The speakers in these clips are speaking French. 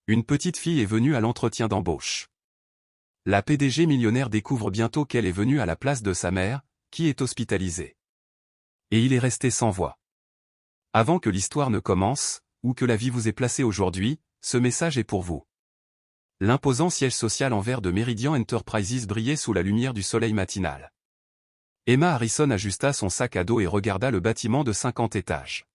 Une petite fille est venue à l'entretien d'embauche. La PDG millionnaire découvre bientôt qu'elle est venue à la place de sa mère, qui est hospitalisée. Et il est resté sans voix. Avant que l'histoire ne commence, ou que la vie vous ait placé aujourd'hui, ce message est pour vous. L'imposant siège social en verre de Meridian Enterprises brillait sous la lumière du soleil matinal. Emma Harrison ajusta son sac à dos et regarda le bâtiment de 50 étages.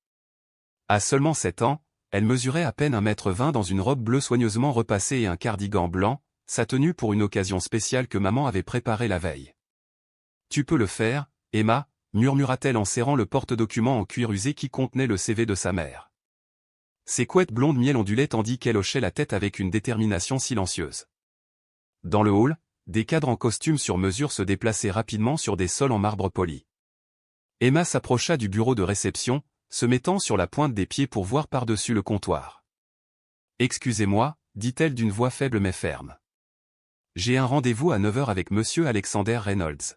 À seulement 7 ans, elle mesurait à peine 1,20 m dans une robe bleue soigneusement repassée et un cardigan blanc, sa tenue pour une occasion spéciale que maman avait préparée la veille. « Tu peux le faire, Emma », murmura-t-elle en serrant le porte-document en cuir usé qui contenait le CV de sa mère. Ses couettes blondes miel ondulaient tandis qu'elle hochait la tête avec une détermination silencieuse. Dans le hall, des cadres en costume sur mesure se déplaçaient rapidement sur des sols en marbre poli. Emma s'approcha du bureau de réception, se mettant sur la pointe des pieds pour voir par-dessus le comptoir. « Excusez-moi », dit-elle d'une voix faible mais ferme. « J'ai un rendez-vous à 9 h avec Monsieur Alexander Reynolds. »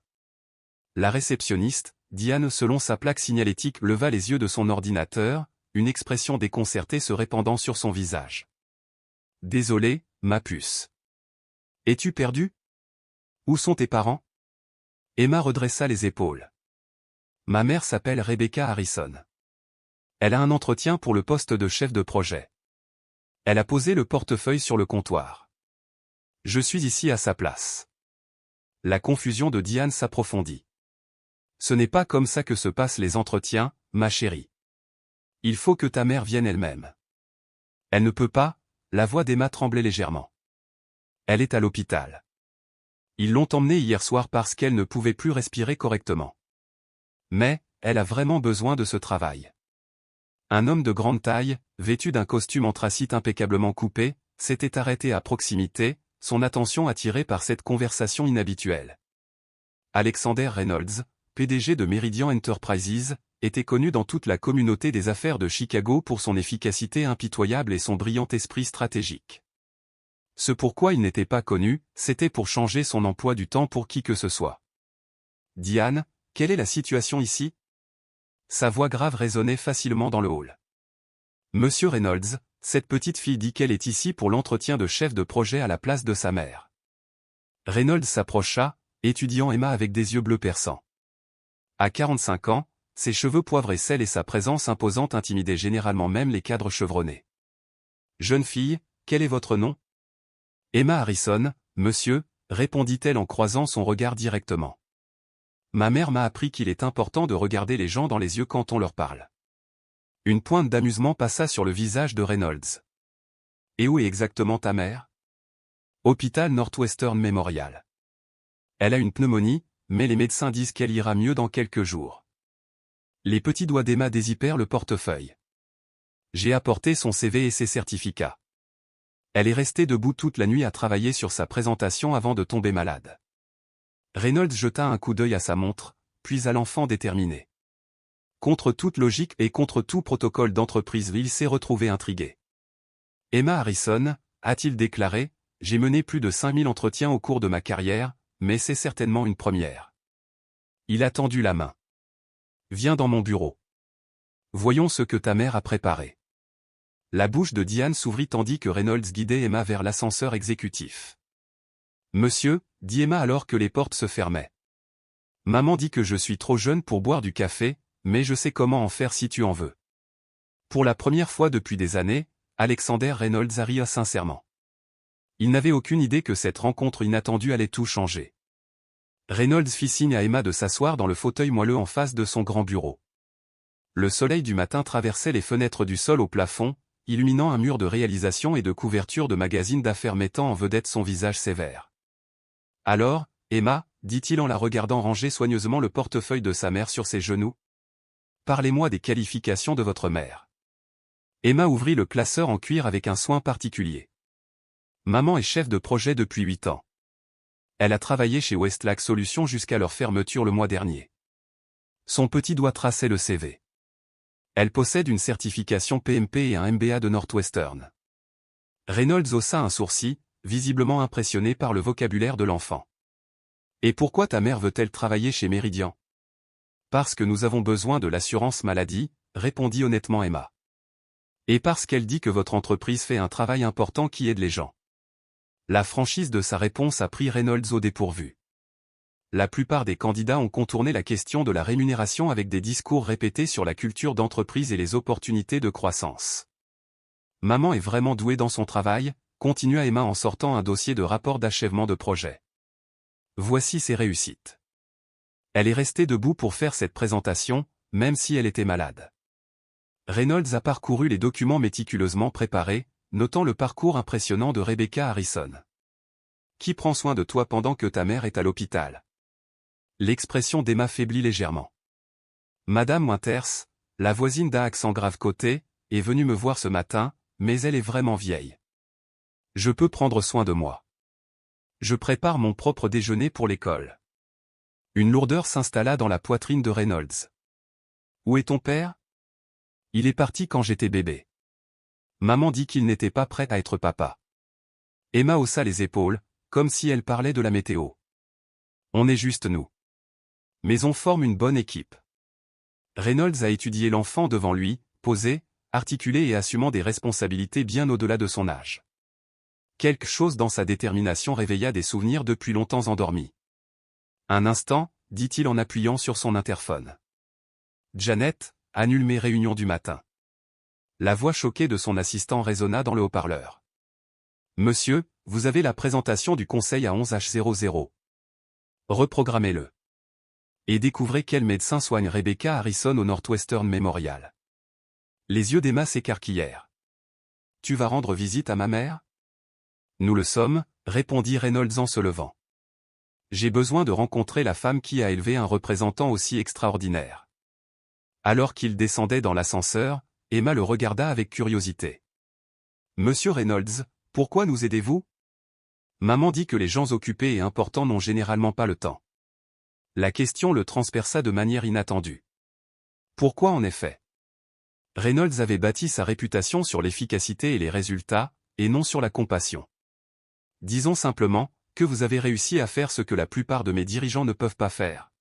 La réceptionniste, Diane selon sa plaque signalétique, leva les yeux de son ordinateur, une expression déconcertée se répandant sur son visage. « Désolé, ma puce. Es-tu perdu? Où sont tes parents? » Emma redressa les épaules. « Ma mère s'appelle Rebecca Harrison. Elle a un entretien pour le poste de chef de projet. » Elle a posé le portefeuille sur le comptoir. « Je suis ici à sa place. » La confusion de Diane s'approfondit. « Ce n'est pas comme ça que se passent les entretiens, ma chérie. Il faut que ta mère vienne elle-même. » Elle ne peut pas, la voix d'Emma tremblait légèrement. Elle est à l'hôpital. Ils l'ont emmenée hier soir parce qu'elle ne pouvait plus respirer correctement. Mais, elle a vraiment besoin de ce travail. Un homme de grande taille, vêtu d'un costume anthracite impeccablement coupé, s'était arrêté à proximité, son attention attirée par cette conversation inhabituelle. Alexander Reynolds, PDG de Meridian Enterprises, était connu dans toute la communauté des affaires de Chicago pour son efficacité impitoyable et son brillant esprit stratégique. Ce pourquoi il n'était pas connu, c'était pour changer son emploi du temps pour qui que ce soit. « Diane, quelle est la situation ici ?» Sa voix grave résonnait facilement dans le hall. « Monsieur Reynolds, cette petite fille dit qu'elle est ici pour l'entretien de chef de projet à la place de sa mère. » Reynolds s'approcha, étudiant Emma avec des yeux bleus perçants. À 45 ans, ses cheveux poivre et sel et sa présence imposante intimidaient généralement même les cadres chevronnés. « Jeune fille, quel est votre nom ? » Emma Harrison, monsieur, répondit-elle en croisant son regard directement. Ma mère m'a appris qu'il est important de regarder les gens dans les yeux quand on leur parle. Une pointe d'amusement passa sur le visage de Reynolds. Et où est exactement ta mère? Hôpital Northwestern Memorial. Elle a une pneumonie, mais les médecins disent qu'elle ira mieux dans quelques jours. Les petits doigts d'Emma dézippèrent le portefeuille. J'ai apporté son CV et ses certificats. Elle est restée debout toute la nuit à travailler sur sa présentation avant de tomber malade. Reynolds jeta un coup d'œil à sa montre, puis à l'enfant déterminé. Contre toute logique et contre tout protocole d'entreprise, il s'est retrouvé intrigué. Emma Harrison, a-t-il déclaré, j'ai mené plus de 5000 entretiens au cours de ma carrière, mais c'est certainement une première. Il a tendu la main. Viens dans mon bureau. Voyons ce que ta mère a préparé. La bouche de Diane s'ouvrit tandis que Reynolds guidait Emma vers l'ascenseur exécutif. Monsieur, dit Emma alors que les portes se fermaient. Maman dit que je suis trop jeune pour boire du café, mais je sais comment en faire si tu en veux. Pour la première fois depuis des années, Alexander Reynolds ria sincèrement. Il n'avait aucune idée que cette rencontre inattendue allait tout changer. Reynolds fit signe à Emma de s'asseoir dans le fauteuil moelleux en face de son grand bureau. Le soleil du matin traversait les fenêtres du sol au plafond, illuminant un mur de réalisation et de couverture de magazines d'affaires mettant en vedette son visage sévère. « Alors, Emma, dit-il en la regardant ranger soigneusement le portefeuille de sa mère sur ses genoux. Parlez-moi des qualifications de votre mère. » Emma ouvrit le classeur en cuir avec un soin particulier. Maman est chef de projet depuis 8 ans. Elle a travaillé chez Westlac Solutions jusqu'à leur fermeture le mois dernier. Son petit doigt traçait le CV. Elle possède une certification PMP et un MBA de Northwestern. Reynolds haussa un sourcil, visiblement impressionné par le vocabulaire de l'enfant. « Et pourquoi ta mère veut-elle travailler chez Meridian ?»« Parce que nous avons besoin de l'assurance maladie, répondit honnêtement Emma. Et parce qu'elle dit que votre entreprise fait un travail important qui aide les gens. La franchise de sa réponse a pris Reynolds au dépourvu. La plupart des candidats ont contourné la question de la rémunération avec des discours répétés sur la culture d'entreprise et les opportunités de croissance. Maman est vraiment douée dans son travail, continua Emma en sortant un dossier de rapport d'achèvement de projet. Voici ses réussites. Elle est restée debout pour faire cette présentation, même si elle était malade. Reynolds a parcouru les documents méticuleusement préparés, notant le parcours impressionnant de Rebecca Harrison. Qui prend soin de toi pendant que ta mère est à l'hôpital? L'expression d'Emma faiblit légèrement. Madame Winters, la voisine d'un accent grave côté, est venue me voir ce matin, mais elle est vraiment vieille. Je peux prendre soin de moi. Je prépare mon propre déjeuner pour l'école. Une lourdeur s'installa dans la poitrine de Reynolds. Où est ton père? Il est parti quand j'étais bébé. Maman dit qu'il n'était pas prêt à être papa. Emma haussa les épaules, comme si elle parlait de la météo. On est juste nous. Mais on forme une bonne équipe. Reynolds a étudié l'enfant devant lui, posé, articulé et assumant des responsabilités bien au-delà de son âge. Quelque chose dans sa détermination réveilla des souvenirs depuis longtemps endormis. Un instant, dit-il en appuyant sur son interphone. Janet, annule mes réunions du matin. La voix choquée de son assistant résonna dans le haut-parleur. Monsieur, vous avez la présentation du conseil à 11h00. Reprogrammez-le. Et découvrez quel médecin soigne Rebecca Harrison au Northwestern Memorial. Les yeux d'Emma s'écarquillèrent. Tu vas rendre visite à ma mère? Nous le sommes, répondit Reynolds en se levant. J'ai besoin de rencontrer la femme qui a élevé un représentant aussi extraordinaire. Alors qu'il descendait dans l'ascenseur, Emma le regarda avec curiosité. Monsieur Reynolds, pourquoi nous aidez-vous? Maman dit que les gens occupés et importants n'ont généralement pas le temps. La question le transperça de manière inattendue. Pourquoi en effet? Reynolds avait bâti sa réputation sur l'efficacité et les résultats, et non sur la compassion. Disons simplement, que vous avez réussi à faire ce que la plupart de mes dirigeants ne peuvent pas faire.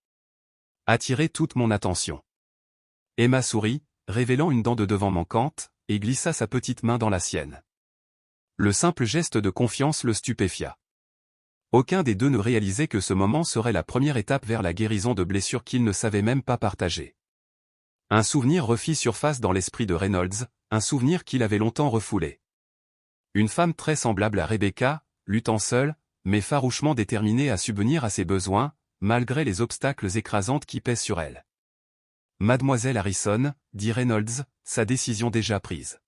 Attirer toute mon attention. Emma sourit, révélant une dent de devant manquante, et glissa sa petite main dans la sienne. Le simple geste de confiance le stupéfia. Aucun des deux ne réalisait que ce moment serait la première étape vers la guérison de blessures qu'ils ne savaient même pas partager. Un souvenir refit surface dans l'esprit de Reynolds, un souvenir qu'il avait longtemps refoulé. Une femme très semblable à Rebecca, luttant seule, mais farouchement déterminée à subvenir à ses besoins, malgré les obstacles écrasants qui pèsent sur elle. Mademoiselle Harrison, dit Reynolds, sa décision déjà prise.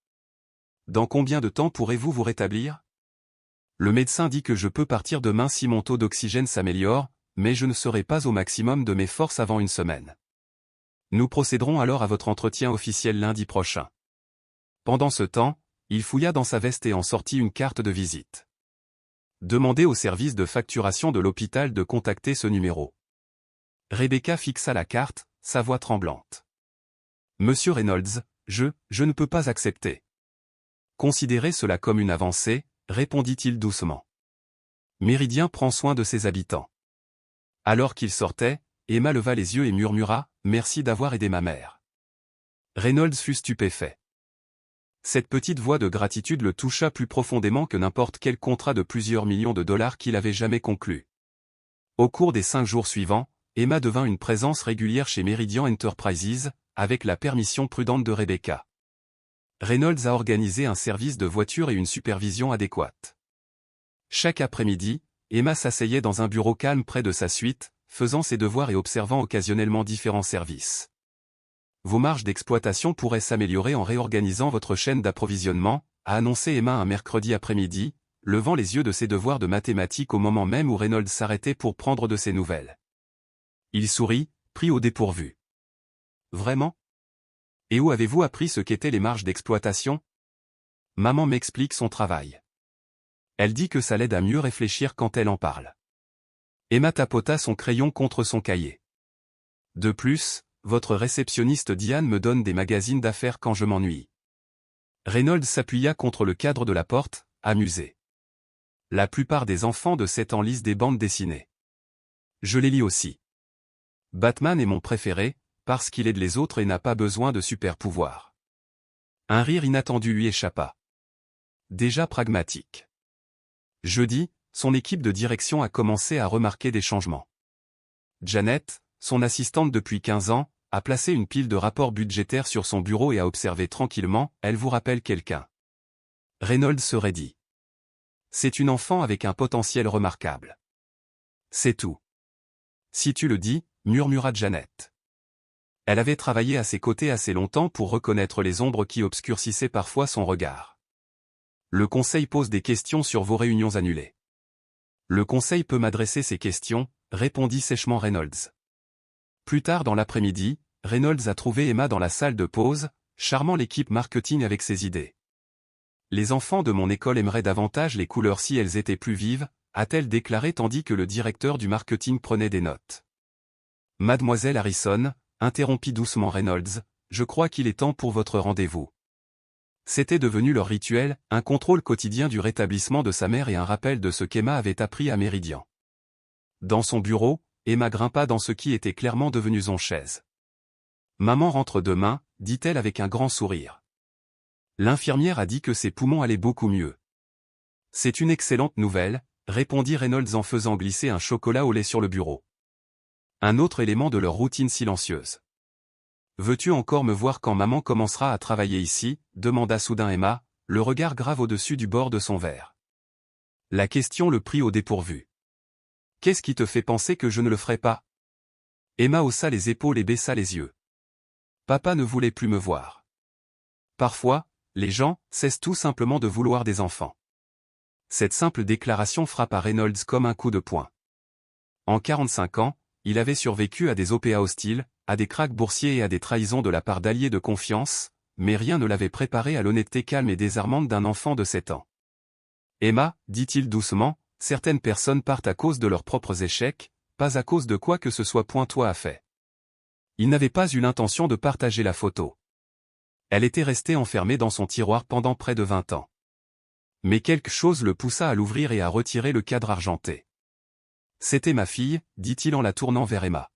Dans combien de temps pourrez-vous vous rétablir? Le médecin dit que je peux partir demain si mon taux d'oxygène s'améliore, mais je ne serai pas au maximum de mes forces avant une semaine. Nous procéderons alors à votre entretien officiel lundi prochain. Pendant ce temps, il fouilla dans sa veste et en sortit une carte de visite. Demandez au service de facturation de l'hôpital de contacter ce numéro. Rebecca fixa la carte, sa voix tremblante. Monsieur Reynolds, je ne peux pas accepter. Considérez cela comme une avancée, répondit-il doucement. Méridien prend soin de ses habitants. Alors qu'il sortait, Emma leva les yeux et murmura, merci d'avoir aidé ma mère. Reynolds fut stupéfait. Cette petite voix de gratitude le toucha plus profondément que n'importe quel contrat de plusieurs millions de dollars qu'il avait jamais conclu. Au cours des 5 jours suivants, Emma devint une présence régulière chez Meridian Enterprises, avec la permission prudente de Rebecca. Reynolds a organisé un service de voiture et une supervision adéquate. Chaque après-midi, Emma s'asseyait dans un bureau calme près de sa suite, faisant ses devoirs et observant occasionnellement différents services. Vos marges d'exploitation pourraient s'améliorer en réorganisant votre chaîne d'approvisionnement, a annoncé Emma un mercredi après-midi, levant les yeux de ses devoirs de mathématiques au moment même où Reynolds s'arrêtait pour prendre de ses nouvelles. Il sourit, pris au dépourvu. Vraiment? Et où avez-vous appris ce qu'étaient les marges d'exploitation? Maman m'explique son travail. Elle dit que ça l'aide à mieux réfléchir quand elle en parle. Emma tapota son crayon contre son cahier. De plus, votre réceptionniste Diane me donne des magazines d'affaires quand je m'ennuie. Reynolds s'appuya contre le cadre de la porte, amusé. La plupart des enfants de 7 ans lisent des bandes dessinées. Je les lis aussi. Batman est mon préféré, parce qu'il aide les autres et n'a pas besoin de super pouvoirs. Un rire inattendu lui échappa. Déjà pragmatique. Jeudi, son équipe de direction a commencé à remarquer des changements. Janet, son assistante depuis 15 ans, a placé une pile de rapports budgétaires sur son bureau et a observé tranquillement, elle vous rappelle quelqu'un. Reynolds serait dit. C'est une enfant avec un potentiel remarquable. C'est tout. Si tu le dis, murmura Janet. Elle avait travaillé à ses côtés assez longtemps pour reconnaître les ombres qui obscurcissaient parfois son regard. Le conseil pose des questions sur vos réunions annulées. Le conseil peut m'adresser ces questions, répondit sèchement Reynolds. Plus tard dans l'après-midi, Reynolds a trouvé Emma dans la salle de pause, charmant l'équipe marketing avec ses idées. Les enfants de mon école aimeraient davantage les couleurs si elles étaient plus vives, a-t-elle déclaré tandis que le directeur du marketing prenait des notes. Mademoiselle Harrison, interrompit doucement Reynolds, je crois qu'il est temps pour votre rendez-vous. C'était devenu leur rituel, un contrôle quotidien du rétablissement de sa mère et un rappel de ce qu'Emma avait appris à Méridian. Dans son bureau, Emma grimpa dans ce qui était clairement devenu son chaise. Maman rentre demain, dit-elle avec un grand sourire. L'infirmière a dit que ses poumons allaient beaucoup mieux. C'est une excellente nouvelle, répondit Reynolds en faisant glisser un chocolat au lait sur le bureau. Un autre élément de leur routine silencieuse. Veux-tu encore me voir quand maman commencera à travailler ici, demanda soudain Emma, le regard grave au-dessus du bord de son verre. La question le prit au dépourvu. Qu'est-ce qui te fait penser que je ne le ferai pas? Emma haussa les épaules et baissa les yeux. Papa ne voulait plus me voir. Parfois, les gens cessent tout simplement de vouloir des enfants. Cette simple déclaration frappa Reynolds comme un coup de poing. En 45 ans, il avait survécu à des OPA hostiles, à des krachs boursiers et à des trahisons de la part d'alliés de confiance, mais rien ne l'avait préparé à l'honnêteté calme et désarmante d'un enfant de 7 ans. Emma, dit-il doucement, certaines personnes partent à cause de leurs propres échecs, pas à cause de quoi que ce soit. Toi a fait. Il n'avait pas eu l'intention de partager la photo. Elle était restée enfermée dans son tiroir pendant près de 20 ans. Mais quelque chose le poussa à l'ouvrir et à retirer le cadre argenté. C'était ma fille, dit-il en la tournant vers Emma.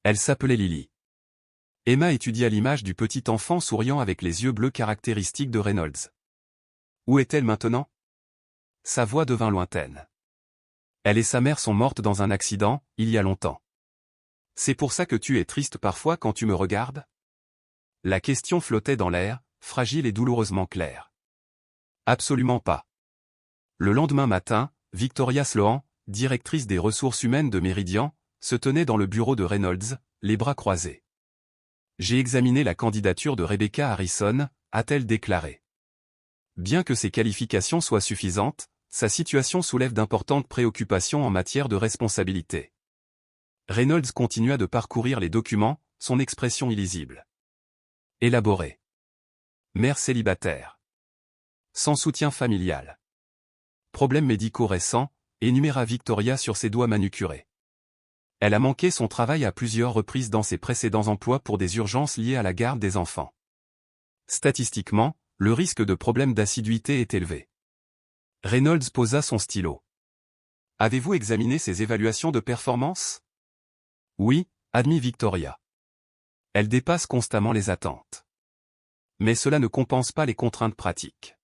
Elle s'appelait Lily. Emma étudia l'image du petit enfant souriant avec les yeux bleus caractéristiques de Reynolds. Où est-elle maintenant? Sa voix devint lointaine. Elle et sa mère sont mortes dans un accident, il y a longtemps. C'est pour ça que tu es triste parfois quand tu me regardes? La question flottait dans l'air, fragile et douloureusement claire. Absolument pas. Le lendemain matin, Victoria Sloan, directrice des ressources humaines de Méridian, se tenait dans le bureau de Reynolds, les bras croisés. J'ai examiné la candidature de Rebecca Harrison, a-t-elle déclaré. Bien que ses qualifications soient suffisantes, sa situation soulève d'importantes préoccupations en matière de responsabilité. Reynolds continua de parcourir les documents, son expression illisible. Élaboré. Mère célibataire. Sans soutien familial. Problèmes médicaux récents, énuméra Victoria sur ses doigts manucurés. Elle a manqué son travail à plusieurs reprises dans ses précédents emplois pour des urgences liées à la garde des enfants. Statistiquement, le risque de problème d'assiduité est élevé. Reynolds posa son stylo. Avez-vous examiné ses évaluations de performance? Oui, admit Victoria. Elle dépasse constamment les attentes. Mais cela ne compense pas les contraintes pratiques.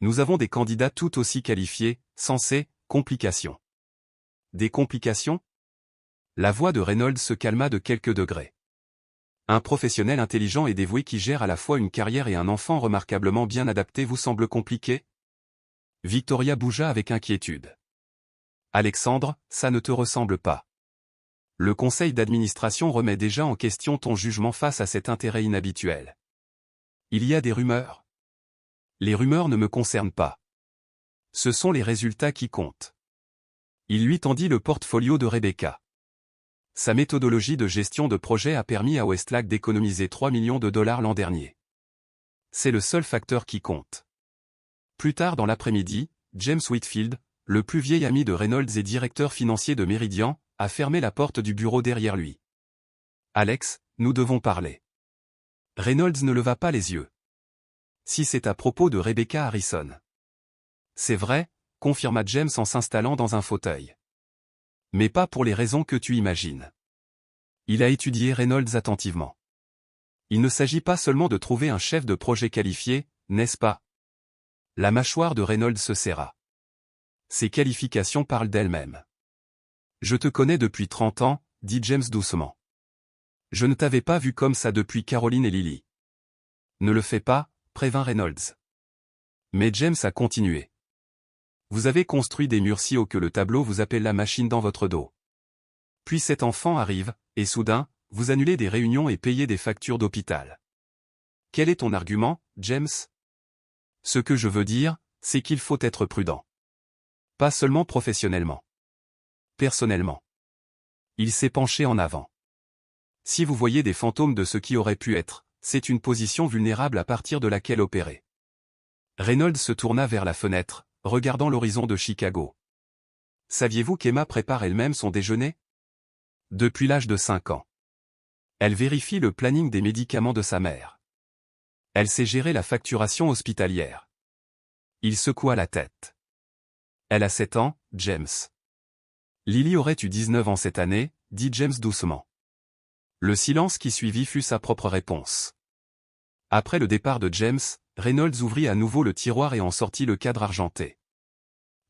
Nous avons des candidats tout aussi qualifiés, sans ces complications. Des complications? La voix de Reynolds se calma de quelques degrés. Un professionnel intelligent et dévoué qui gère à la fois une carrière et un enfant remarquablement bien adapté vous semble compliqué? Victoria bougea avec inquiétude. Alexandre, ça ne te ressemble pas. Le conseil d'administration remet déjà en question ton jugement face à cet intérêt inhabituel. Il y a des rumeurs. Les rumeurs ne me concernent pas. Ce sont les résultats qui comptent. Il lui tendit le portfolio de Rebecca. Sa méthodologie de gestion de projet a permis à Westlac d'économiser 3 millions de dollars l'an dernier. C'est le seul facteur qui compte. Plus tard dans l'après-midi, James Whitfield, le plus vieil ami de Reynolds et directeur financier de Méridian, a fermé la porte du bureau derrière lui. Alex, nous devons parler. Reynolds ne leva pas les yeux. Si c'est à propos de Rebecca Harrison. C'est vrai, confirma James en s'installant dans un fauteuil. Mais pas pour les raisons que tu imagines. Il a étudié Reynolds attentivement. Il ne s'agit pas seulement de trouver un chef de projet qualifié, n'est-ce pas? La mâchoire de Reynolds se serra. Ses qualifications parlent d'elles-mêmes. Je te connais depuis 30 ans, dit James doucement. Je ne t'avais pas vu comme ça depuis Caroline et Lily. Ne le fais pas, prévint Reynolds. Mais James a continué. Vous avez construit des murs si hauts que le tableau vous appelle la machine dans votre dos. Puis cet enfant arrive, et soudain, vous annulez des réunions et payez des factures d'hôpital. Quel est ton argument, James? Ce que je veux dire, c'est qu'il faut être prudent. Pas seulement professionnellement. Personnellement. Il s'est penché en avant. Si vous voyez des fantômes de ce qui aurait pu être, c'est une position vulnérable à partir de laquelle opérer. Reynolds se tourna vers la fenêtre, regardant l'horizon de Chicago. Saviez-vous qu'Emma prépare elle-même son déjeuner? Depuis l'âge de 5 ans. Elle vérifie le planning des médicaments de sa mère. Elle sait gérer la facturation hospitalière. Il secoua la tête. Elle a 7 ans, James. Lily aurait eu 19 ans cette année, dit James doucement. Le silence qui suivit fut sa propre réponse. Après le départ de James, Reynolds ouvrit à nouveau le tiroir et en sortit le cadre argenté.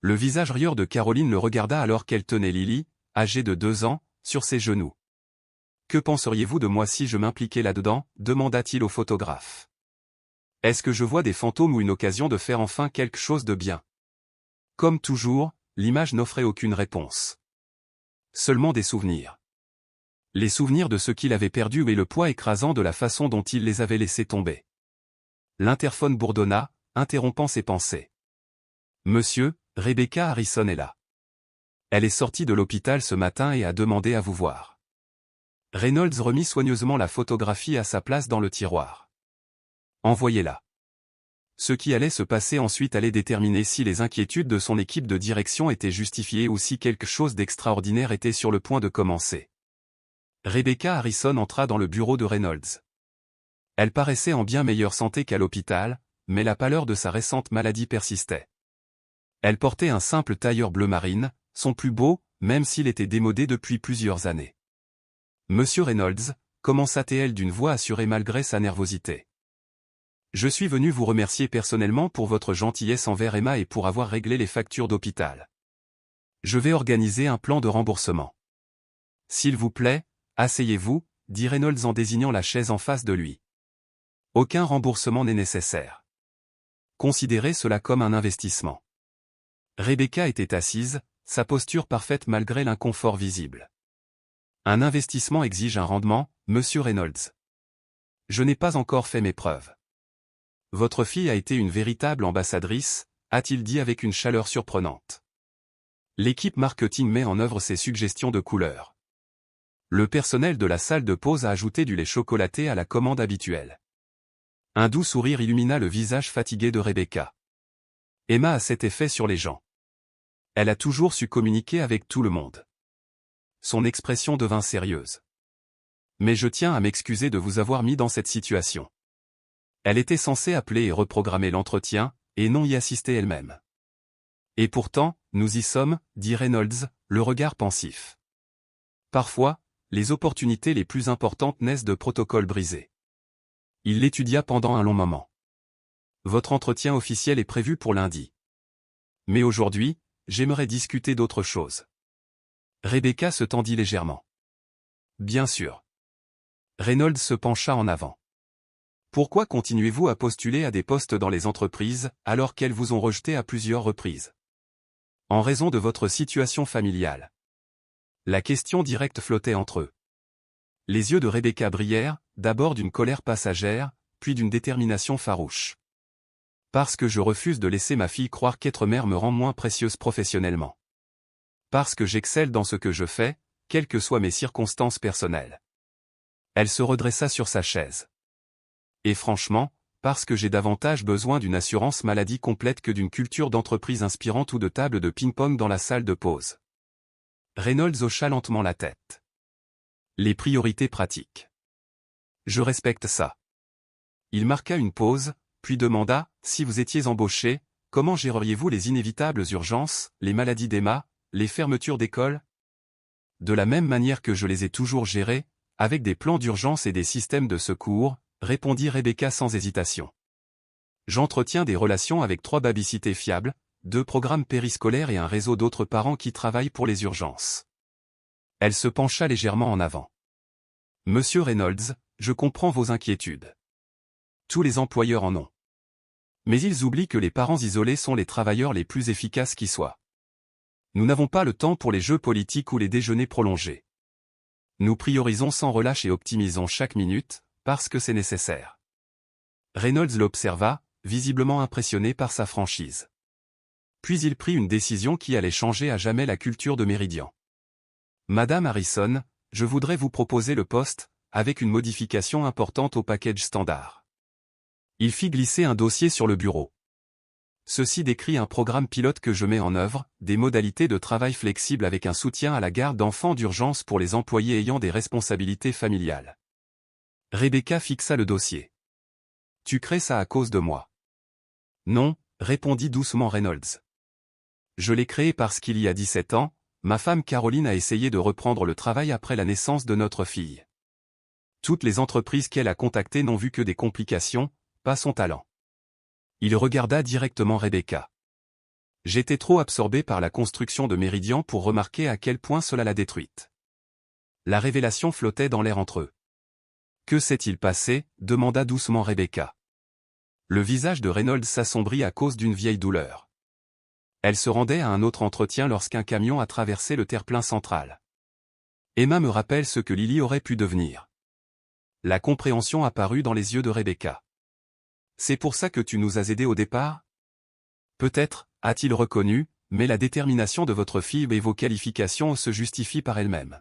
Le visage rieur de Caroline le regarda alors qu'elle tenait Lily, âgée de 2 ans, sur ses genoux. « Que penseriez-vous de moi si je m'impliquais là-dedans » demanda-t-il au photographe. « Est-ce que je vois des fantômes ou une occasion de faire enfin quelque chose de bien ?» Comme toujours, l'image n'offrait aucune réponse. Seulement des souvenirs. Les souvenirs de ce qu'il avait perdu et le poids écrasant de la façon dont il les avait laissés tomber. L'interphone bourdonna, interrompant ses pensées. « Monsieur, Rebecca Harrison est là. Elle est sortie de l'hôpital ce matin et a demandé à vous voir. » Reynolds remit soigneusement la photographie à sa place dans le tiroir. « Envoyez-la. » Ce qui allait se passer ensuite allait déterminer si les inquiétudes de son équipe de direction étaient justifiées ou si quelque chose d'extraordinaire était sur le point de commencer. Rebecca Harrison entra dans le bureau de Reynolds. Elle paraissait en bien meilleure santé qu'à l'hôpital, mais la pâleur de sa récente maladie persistait. Elle portait un simple tailleur bleu marine, son plus beau, même s'il était démodé depuis plusieurs années. « Monsieur Reynolds » commença-t-elle d'une voix assurée malgré sa nervosité. « Je suis venu vous remercier personnellement pour votre gentillesse envers Emma et pour avoir réglé les factures d'hôpital. Je vais organiser un plan de remboursement. S'il vous plaît, asseyez-vous, dit Reynolds en désignant la chaise en face de lui. Aucun remboursement n'est nécessaire. Considérez cela comme un investissement. Rebecca était assise, sa posture parfaite malgré l'inconfort visible. Un investissement exige un rendement, monsieur Reynolds. Je n'ai pas encore fait mes preuves. Votre fille a été une véritable ambassadrice, a-t-il dit avec une chaleur surprenante. L'équipe marketing met en œuvre ses suggestions de couleurs. Le personnel de la salle de pause a ajouté du lait chocolaté à la commande habituelle. Un doux sourire illumina le visage fatigué de Rebecca. Emma a cet effet sur les gens. Elle a toujours su communiquer avec tout le monde. Son expression devint sérieuse. Mais je tiens à m'excuser de vous avoir mis dans cette situation. Elle était censée appeler et reprogrammer l'entretien, et non y assister elle-même. Et pourtant, nous y sommes, dit Reynolds, le regard pensif. Parfois, les opportunités les plus importantes naissent de protocoles brisés. Il l'étudia pendant un long moment. Votre entretien officiel est prévu pour lundi. Mais aujourd'hui, j'aimerais discuter d'autre chose. Rebecca se tendit légèrement. Bien sûr. Reynolds se pencha en avant. Pourquoi continuez-vous à postuler à des postes dans les entreprises, alors qu'elles vous ont rejeté à plusieurs reprises? En raison de votre situation familiale. La question directe flottait entre eux. Les yeux de Rebecca brillèrent, d'abord d'une colère passagère, puis d'une détermination farouche. Parce que je refuse de laisser ma fille croire qu'être mère me rend moins précieuse professionnellement. Parce que j'excelle dans ce que je fais, quelles que soient mes circonstances personnelles. Elle se redressa sur sa chaise. Et franchement, parce que j'ai davantage besoin d'une assurance maladie complète que d'une culture d'entreprise inspirante ou de table de ping-pong dans la salle de pause. Reynolds hocha lentement la tête. Les priorités pratiques. Je respecte ça. Il marqua une pause, puis demanda, si vous étiez embauché, comment géreriez-vous les inévitables urgences, les maladies d'Emma, les fermetures d'écoles? De la même manière que je les ai toujours gérées, avec des plans d'urgence et des systèmes de secours, répondit Rebecca sans hésitation. J'entretiens des relations avec 3 babysitters fiables, 2 programmes périscolaires et un réseau d'autres parents qui travaillent pour les urgences. Elle se pencha légèrement en avant. Monsieur Reynolds, je comprends vos inquiétudes. Tous les employeurs en ont. Mais ils oublient que les parents isolés sont les travailleurs les plus efficaces qui soient. Nous n'avons pas le temps pour les jeux politiques ou les déjeuners prolongés. Nous priorisons sans relâche et optimisons chaque minute, parce que c'est nécessaire. Reynolds l'observa, visiblement impressionné par sa franchise. Puis il prit une décision qui allait changer à jamais la culture de Meridian. Madame Harrison, je voudrais vous proposer le poste, avec une modification importante au package standard. Il fit glisser un dossier sur le bureau. Ceci décrit un programme pilote que je mets en œuvre, des modalités de travail flexibles avec un soutien à la garde d'enfants d'urgence pour les employés ayant des responsabilités familiales. Rebecca fixa le dossier. Tu crées ça à cause de moi. Non, répondit doucement Reynolds. Je l'ai créé parce qu'il y a 17 ans, ma femme Caroline a essayé de reprendre le travail après la naissance de notre fille. Toutes les entreprises qu'elle a contactées n'ont vu que des complications, pas son talent. Il regarda directement Rebecca. J'étais trop absorbé par la construction de Meridian pour remarquer à quel point cela l'a détruite. La révélation flottait dans l'air entre eux. Que s'est-il passé? Demanda doucement Rebecca. Le visage de Reynolds s'assombrit à cause d'une vieille douleur. Elle se rendait à un autre entretien lorsqu'un camion a traversé le terre-plein central. Emma me rappelle ce que Lily aurait pu devenir. La compréhension apparut dans les yeux de Rebecca. C'est pour ça que tu nous as aidés au départ? Peut-être, a-t-il reconnu, mais la détermination de votre fille et vos qualifications se justifient par elles-mêmes.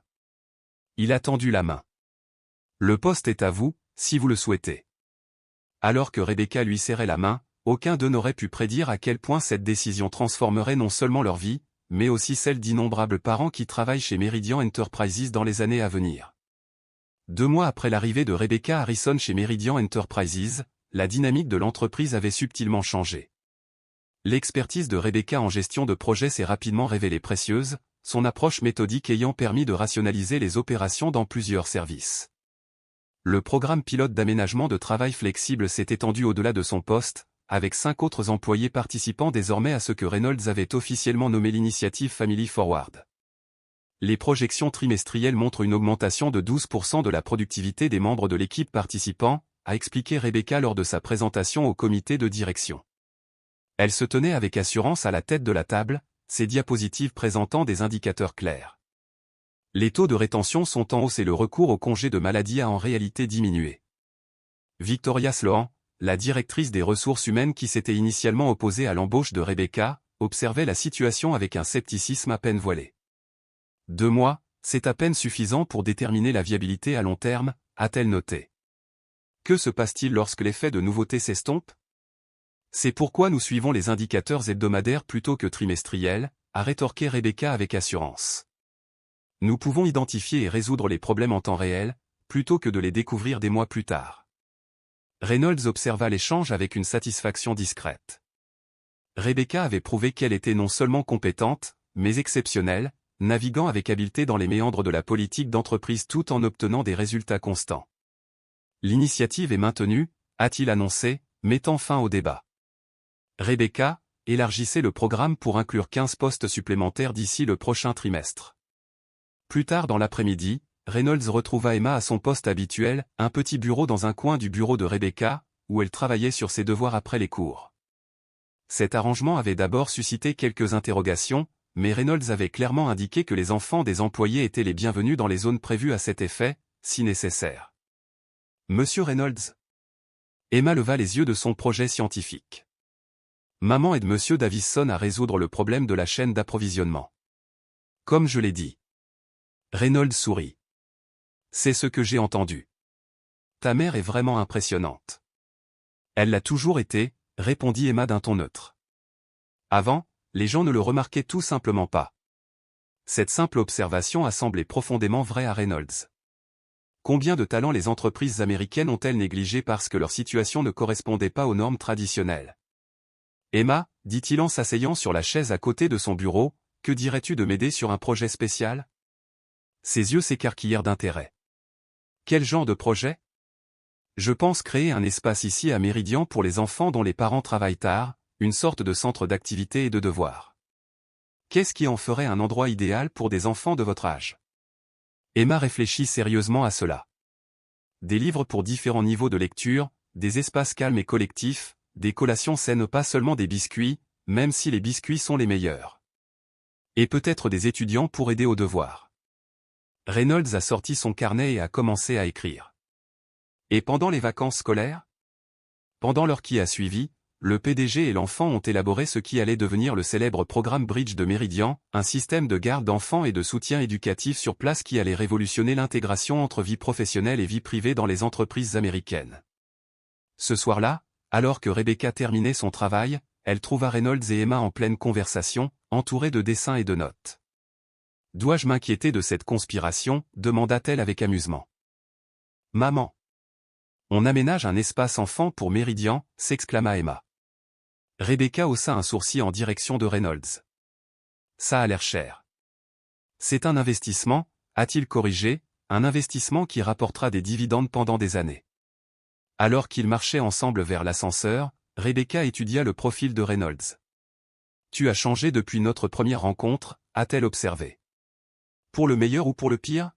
Il a tendu la main. Le poste est à vous, si vous le souhaitez. Alors que Rebecca lui serrait la main, aucun d'eux n'aurait pu prédire à quel point cette décision transformerait non seulement leur vie, mais aussi celle d'innombrables parents qui travaillent chez Meridian Enterprises dans les années à venir. 2 mois après l'arrivée de Rebecca Harrison chez Meridian Enterprises, la dynamique de l'entreprise avait subtilement changé. L'expertise de Rebecca en gestion de projet s'est rapidement révélée précieuse, son approche méthodique ayant permis de rationaliser les opérations dans plusieurs services. Le programme pilote d'aménagement de travail flexible s'est étendu au-delà de son poste, avec 5 autres employés participant désormais à ce que Reynolds avait officiellement nommé l'initiative Family Forward. Les projections trimestrielles montrent une augmentation de 12% de la productivité des membres de l'équipe participant, a expliqué Rebecca lors de sa présentation au comité de direction. Elle se tenait avec assurance à la tête de la table, ses diapositives présentant des indicateurs clairs. Les taux de rétention sont en hausse et le recours au congé de maladie a en réalité diminué. Victoria Sloan, la directrice des ressources humaines qui s'était initialement opposée à l'embauche de Rebecca, observait la situation avec un scepticisme à peine voilé. 2 mois, c'est à peine suffisant pour déterminer la viabilité à long terme, a-t-elle noté. Que se passe-t-il lorsque l'effet de nouveauté s'estompe? C'est pourquoi nous suivons les indicateurs hebdomadaires plutôt que trimestriels, a rétorqué Rebecca avec assurance. Nous pouvons identifier et résoudre les problèmes en temps réel, plutôt que de les découvrir des mois plus tard. Reynolds observa l'échange avec une satisfaction discrète. Rebecca avait prouvé qu'elle était non seulement compétente, mais exceptionnelle, naviguant avec habileté dans les méandres de la politique d'entreprise tout en obtenant des résultats constants. L'initiative est maintenue, a-t-il annoncé, mettant fin au débat. Rebecca, élargissait le programme pour inclure 15 postes supplémentaires d'ici le prochain trimestre. Plus tard dans l'après-midi, Reynolds retrouva Emma à son poste habituel, un petit bureau dans un coin du bureau de Rebecca, où elle travaillait sur ses devoirs après les cours. Cet arrangement avait d'abord suscité quelques interrogations, mais Reynolds avait clairement indiqué que les enfants des employés étaient les bienvenus dans les zones prévues à cet effet, si nécessaire. Monsieur Reynolds? Emma leva les yeux de son projet scientifique. Maman aide Monsieur Davison à résoudre le problème de la chaîne d'approvisionnement. Comme je l'ai dit. Reynolds sourit. C'est ce que j'ai entendu. Ta mère est vraiment impressionnante. Elle l'a toujours été, répondit Emma d'un ton neutre. Avant, les gens ne le remarquaient tout simplement pas. Cette simple observation a semblé profondément vraie à Reynolds. Combien de talents les entreprises américaines ont-elles négligés parce que leur situation ne correspondait pas aux normes traditionnelles? Emma, dit-il en s'asseyant sur la chaise à côté de son bureau, que dirais-tu de m'aider sur un projet spécial? Ses yeux s'écarquillèrent d'intérêt. Quel genre de projet? Je pense créer un espace ici à Méridian pour les enfants dont les parents travaillent tard, une sorte de centre d'activité et de devoirs. Qu'est-ce qui en ferait un endroit idéal pour des enfants de votre âge? Emma réfléchit sérieusement à cela. Des livres pour différents niveaux de lecture, des espaces calmes et collectifs, des collations saines, pas seulement des biscuits, même si les biscuits sont les meilleurs. Et peut-être des étudiants pour aider aux devoirs. Reynolds a sorti son carnet et a commencé à écrire. Et pendant les vacances scolaires? Pendant l'heure qui a suivi, le PDG et l'enfant ont élaboré ce qui allait devenir le célèbre programme Bridge de Méridian, un système de garde d'enfants et de soutien éducatif sur place qui allait révolutionner l'intégration entre vie professionnelle et vie privée dans les entreprises américaines. Ce soir-là, alors que Rebecca terminait son travail, elle trouva Reynolds et Emma en pleine conversation, entourés de dessins et de notes. « Dois-je m'inquiéter de cette conspiration ?» demanda-t-elle avec amusement. « Maman. On aménage un espace enfant pour Méridian » s'exclama Emma. Rebecca haussa un sourcil en direction de Reynolds. « Ça a l'air cher. »« C'est un investissement » a-t-il corrigé, un investissement qui rapportera des dividendes pendant des années. Alors qu'ils marchaient ensemble vers l'ascenseur, Rebecca étudia le profil de Reynolds. « Tu as changé depuis notre première rencontre » a-t-elle observé. « Pour le meilleur ou pour le pire ?»«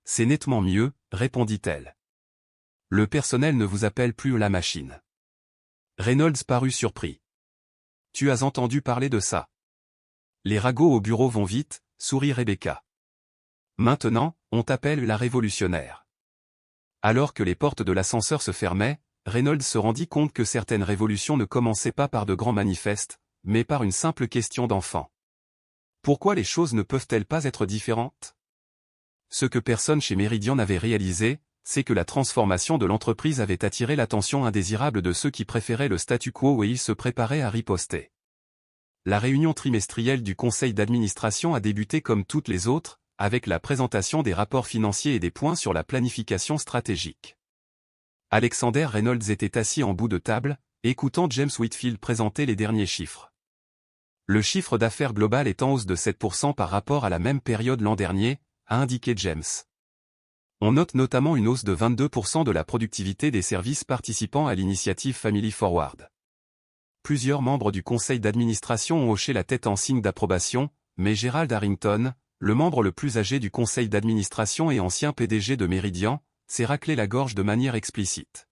C'est nettement mieux » répondit-elle. « Le personnel ne vous appelle plus la machine. » Reynolds parut surpris. « Tu as entendu parler de ça ? Les ragots au bureau vont vite » sourit Rebecca. « Maintenant, on t'appelle la révolutionnaire. » Alors que les portes de l'ascenseur se fermaient, Reynolds se rendit compte que certaines révolutions ne commençaient pas par de grands manifestes, mais par une simple question d'enfant. Pourquoi les choses ne peuvent-elles pas être différentes? Ce que personne chez Méridian n'avait réalisé, c'est que la transformation de l'entreprise avait attiré l'attention indésirable de ceux qui préféraient le statu quo et ils se préparaient à riposter. La réunion trimestrielle du conseil d'administration a débuté comme toutes les autres, avec la présentation des rapports financiers et des points sur la planification stratégique. Alexander Reynolds était assis en bout de table, écoutant James Whitfield présenter les derniers chiffres. Le chiffre d'affaires global est en hausse de 7% par rapport à la même période l'an dernier, a indiqué James. On note notamment une hausse de 22% de la productivité des services participant à l'initiative Family Forward. Plusieurs membres du conseil d'administration ont hoché la tête en signe d'approbation, mais Gerald Harrington, le membre le plus âgé du conseil d'administration et ancien PDG de Méridian, s'est raclé la gorge de manière explicite.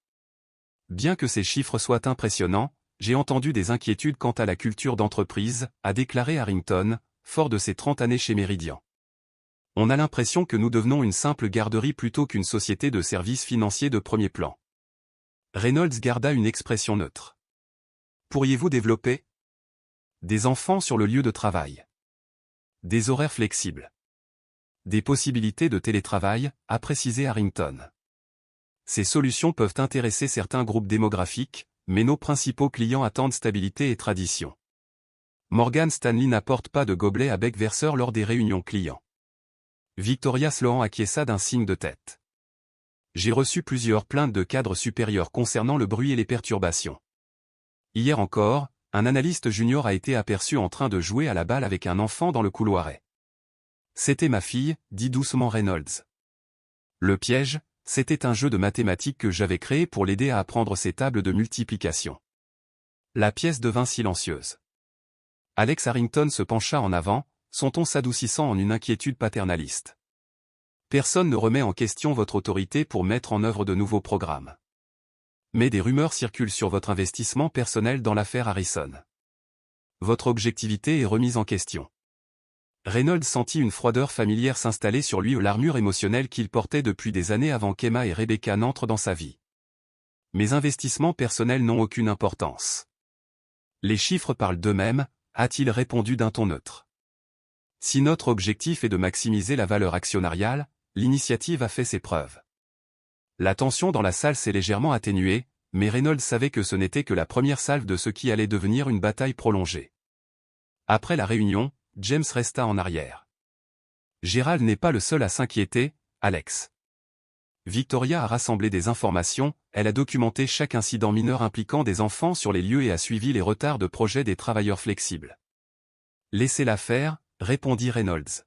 Bien que ces chiffres soient impressionnants, j'ai entendu des inquiétudes quant à la culture d'entreprise, a déclaré Harrington, fort de ses 30 années chez Méridian. On a l'impression que nous devenons une simple garderie plutôt qu'une société de services financiers de premier plan. Reynolds garda une expression neutre. Pourriez-vous développer des enfants sur le lieu de travail? Des horaires flexibles. Des possibilités de télétravail, a précisé Harrington. Ces solutions peuvent intéresser certains groupes démographiques, mais nos principaux clients attendent stabilité et tradition. Morgan Stanley n'apporte pas de gobelet à bec verseur lors des réunions clients. Victoria Sloan acquiesça d'un signe de tête. J'ai reçu plusieurs plaintes de cadres supérieurs concernant le bruit et les perturbations. Hier encore, un analyste junior a été aperçu en train de jouer à la balle avec un enfant dans le couloiret. C'était ma fille, dit doucement Reynolds. Le piège, c'était un jeu de mathématiques que j'avais créé pour l'aider à apprendre ses tables de multiplication. La pièce devint silencieuse. Alex Harrington se pencha en avant, son ton s'adoucissant en une inquiétude paternaliste. Personne ne remet en question votre autorité pour mettre en œuvre de nouveaux programmes. Mais des rumeurs circulent sur votre investissement personnel dans l'affaire Harrison. Votre objectivité est remise en question. Reynolds sentit une froideur familière s'installer sur lui, l'armure émotionnelle qu'il portait depuis des années avant qu'Emma et Rebecca n'entrent dans sa vie. Mes investissements personnels n'ont aucune importance. Les chiffres parlent d'eux-mêmes, a-t-il répondu d'un ton neutre. Si notre objectif est de maximiser la valeur actionnariale, l'initiative a fait ses preuves. La tension dans la salle s'est légèrement atténuée, mais Reynolds savait que ce n'était que la première salve de ce qui allait devenir une bataille prolongée. Après la réunion, James resta en arrière. Gérald n'est pas le seul à s'inquiéter, Alex. Victoria a rassemblé des informations, elle a documenté chaque incident mineur impliquant des enfants sur les lieux et a suivi les retards de projet des travailleurs flexibles. Laissez-la faire, répondit Reynolds.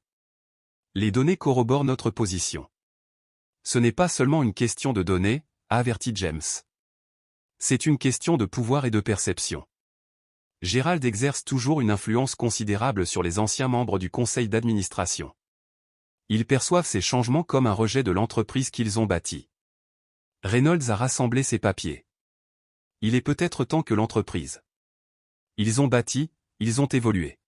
Les données corroborent notre position. Ce n'est pas seulement une question de données, a averti James. C'est une question de pouvoir et de perception. Gerald exerce toujours une influence considérable sur les anciens membres du conseil d'administration. Ils perçoivent ces changements comme un rejet de l'entreprise qu'ils ont bâtie. Reynolds a rassemblé ses papiers. Il est peut-être temps que l'entreprise. Ils ont bâti, ils ont évolué.